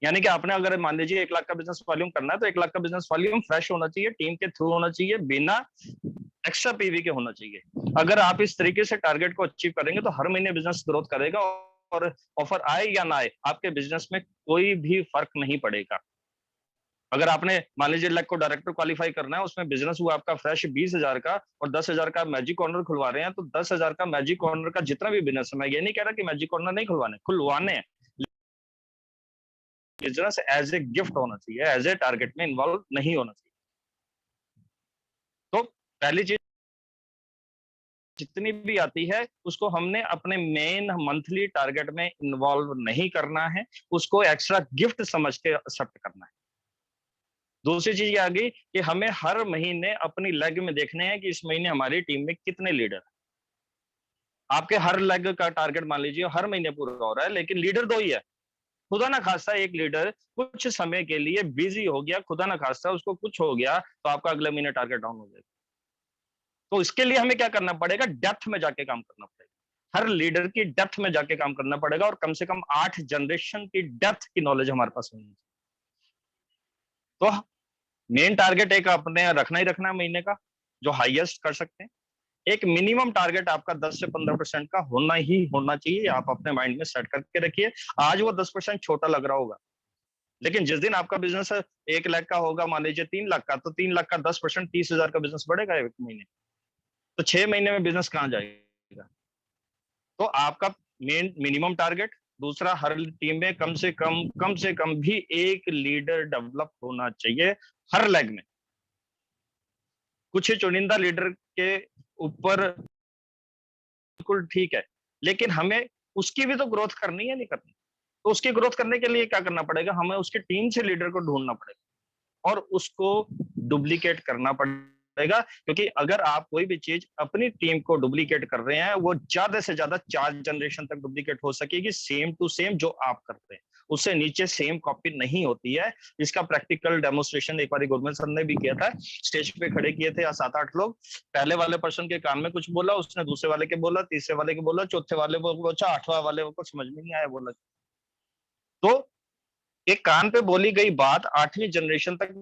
S5: यानी कि आपने अगर मान लीजिए 1 लाख का बिजनेस वॉल्यूम करना है, तो 1 लाख का बिजनेस वॉल्यूम फ्रेश होना चाहिए, टीम के थ्रू होना चाहिए, बिना एक्स्ट्रा पीवी के होना चाहिए। अगर आप इस तरीके से टारगेट को अचीव करेंगे तो हर महीने बिजनेस ग्रोथ करेगा और ऑफर आए या ना आए, आपके बिजनेस में कोई भी फर्क नहीं पड़ेगा। अगर आपने मान लीजिए लक को डायरेक्टर क्वालिफाई करना है, उसमें बिजनेस हुआ आपका फ्रेश 20,000 का और 10,000 का मैजिक कॉर्नर खुलवा रहे हैं, तो 10,000 का मैजिक कॉर्नर का जितना भी बिजनेस है, मैं ये नहीं कह रहा कि मैजिक कॉर्नर नहीं खुलवाने हैं, बिजनेस एज ए गिफ्ट होना चाहिए, एज ए टारगेट में इन्वॉल्व नहीं होना चाहिए। तो पहली चीज जितनी भी आती है उसको हमने अपने मेन मंथली टारगेट में इन्वॉल्व नहीं करना है, उसको एक्स्ट्रा गिफ्ट समझ के एक्सेप्ट करना है। दूसरी चीज ये आ गई कि हमें हर महीने अपनी लेग में देखने हैं कि इस महीने हमारी टीम में कितने लीडर हैं। आपके हर लेग का टारगेट मान लीजिए हर महीने पूरा हो रहा है, लेकिन लीडर 2 ही है। खुदा ना खास्ता एक लीडर कुछ समय के लिए बिजी हो गया, खुदा ना खास्ता उसको कुछ हो गया, तो आपका अगले महीने टारगेट डाउन हो जाएगा। तो इसके लिए हमें क्या करना पड़ेगा, डेप्थ में जाके काम करना पड़ेगा। हर लीडर की डेप्थ में जाके काम करना पड़ेगा और कम से कम 8 जनरेशन की डेप्थ की नॉलेज हमारे पास होनी चाहिए। तो मेन टारगेट एक अपने रखना ही रखना है महीने का, जो हाईएस्ट कर सकते हैं। एक मिनिमम टारगेट आपका 10 से 15% का होना ही होना चाहिए, आप अपने माइंड में सेट करके रखिए। आज वो 10% छोटा लग रहा होगा, लेकिन जिस दिन आपका बिजनेस 1 लाख का होगा, मान लीजिए 3 लाख का, तो 3 लाख का 10% 30,000 का बिजनेस बढ़ेगा एक महीने, तो 6 महीने में बिजनेस कहाँ जाएगा। तो आपका मेन मिनिमम टारगेट, दूसरा हर टीम में कम से कम भी एक लीडर डेवलप होना चाहिए हर लेग में। कुछ ही चुनिंदा लीडर के ऊपर बिल्कुल ठीक है, लेकिन हमें उसकी भी तो ग्रोथ करनी है, नहीं करनी। तो उसकी ग्रोथ करने के लिए क्या करना पड़ेगा, हमें उसकी टीम से लीडर को ढूंढना पड़ेगा और उसको डुप्लीकेट करना पड़ेगा। क्योंकि अगर आप कोई भी चीज अपनी टीम को डुप्लीकेट कर रहे हैं, वो ज्यादा से ज्यादा 4 जनरेशन तक डुप्लीकेट हो सकेगी, सेम टू सेम जो आप करते हैं, उससे नीचे सेम कॉपी नहीं होती है। इसका प्रैक्टिकल डेमोन्स्ट्रेशन एक बार गुरमेल सर ने भी किया था, स्टेज पे खड़े किए थे 7-8 लोग। पहले वाले पर्सन के कान में कुछ बोला, उसने दूसरे वाले के बोला, तीसरे वाले के बोला, चौथे वाले को बोला, 8वां वाले को समझ में नहीं आया बोला। तो एक कान पे बोली गई बात 8वीं जनरेशन तक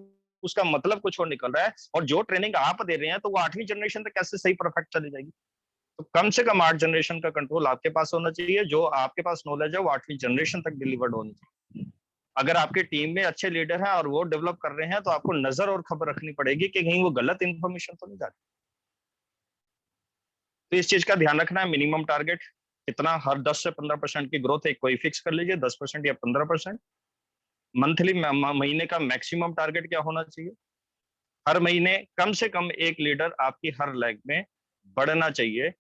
S5: उसका मतलब कुछ और निकल रहा है, और जो ट्रेनिंग आप दे रहे हैं तो वो 8वीं जनरेशन तक कैसे सही परफेक्ट चली जाएगी। तो कम से कम 8 जनरेशन का कंट्रोल आपके पास होना चाहिए, जो आपके पास नॉलेज है वो 8वीं जनरेशन तक डिलीवर्ड होनी चाहिए। अगर आपकी टीम में अच्छे लीडर हैं और वो डेवलप कर रहे हैं, तो आपको नजर और खबर रखनी पड़ेगी कि कहीं वो गलत इंफॉर्मेशन तो नहीं जाती। तो इस चीज का ध्यान रखना है। मिनिमम टारगेट कितना, हर 10 से 15% की ग्रोथ एक कोई फिक्स कर लीजिए, 10% या 15%। मंथली महीने का मैक्सिमम टारगेट क्या होना चाहिए, हर महीने कम से कम एक लीडर आपकी हर लेग में बढ़ना चाहिए।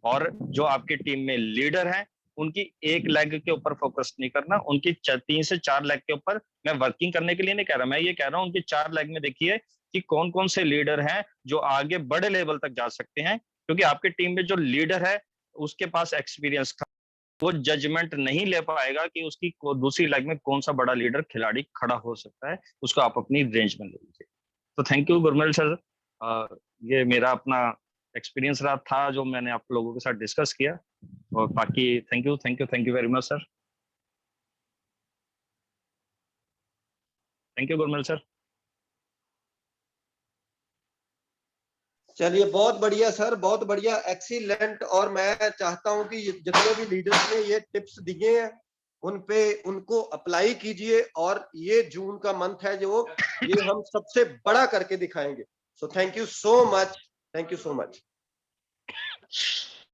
S5: और जो आपकी टीम में लीडर हैं उनकी एक लेग के ऊपर फोकस नहीं करना, उनकी 3 से 4 लेग के ऊपर। मैं वर्किंग करने के लिए नहीं कह रहा, मैं ये कह रहा हूँ उनकी 4 लेग में देखिए कि कौन कौन से लीडर हैं जो आगे बड़े लेवल तक जा सकते हैं। क्योंकि आपकी टीम में जो लीडर है उसके पास एक्सपीरियंस, वो जजमेंट नहीं ले पाएगा कि उसकी दूसरी लेग में कौन सा बड़ा लीडर खिलाड़ी खड़ा हो सकता है, उसको आप अपनी रेंज में ले लीजिए। तो थैंक यू गुरमेल सर, ये मेरा अपना एक्सपीरियंस रहा था जो मैंने आप लोगों के साथ डिस्कस किया। और बाकी thank you very much sir. Thank you Gurmel sir.
S1: चलिए, बहुत बढ़िया सर, बहुत बढ़िया, एक्सीलेंट। और मैं चाहता हूं कि जितने भी लीडर्स ने ये टिप्स दिए हैं उनको अप्लाई कीजिए, और ये जून का मंथ है जो ये हम सबसे बड़ा करके दिखाएंगे। So thank you so much, thank you so much.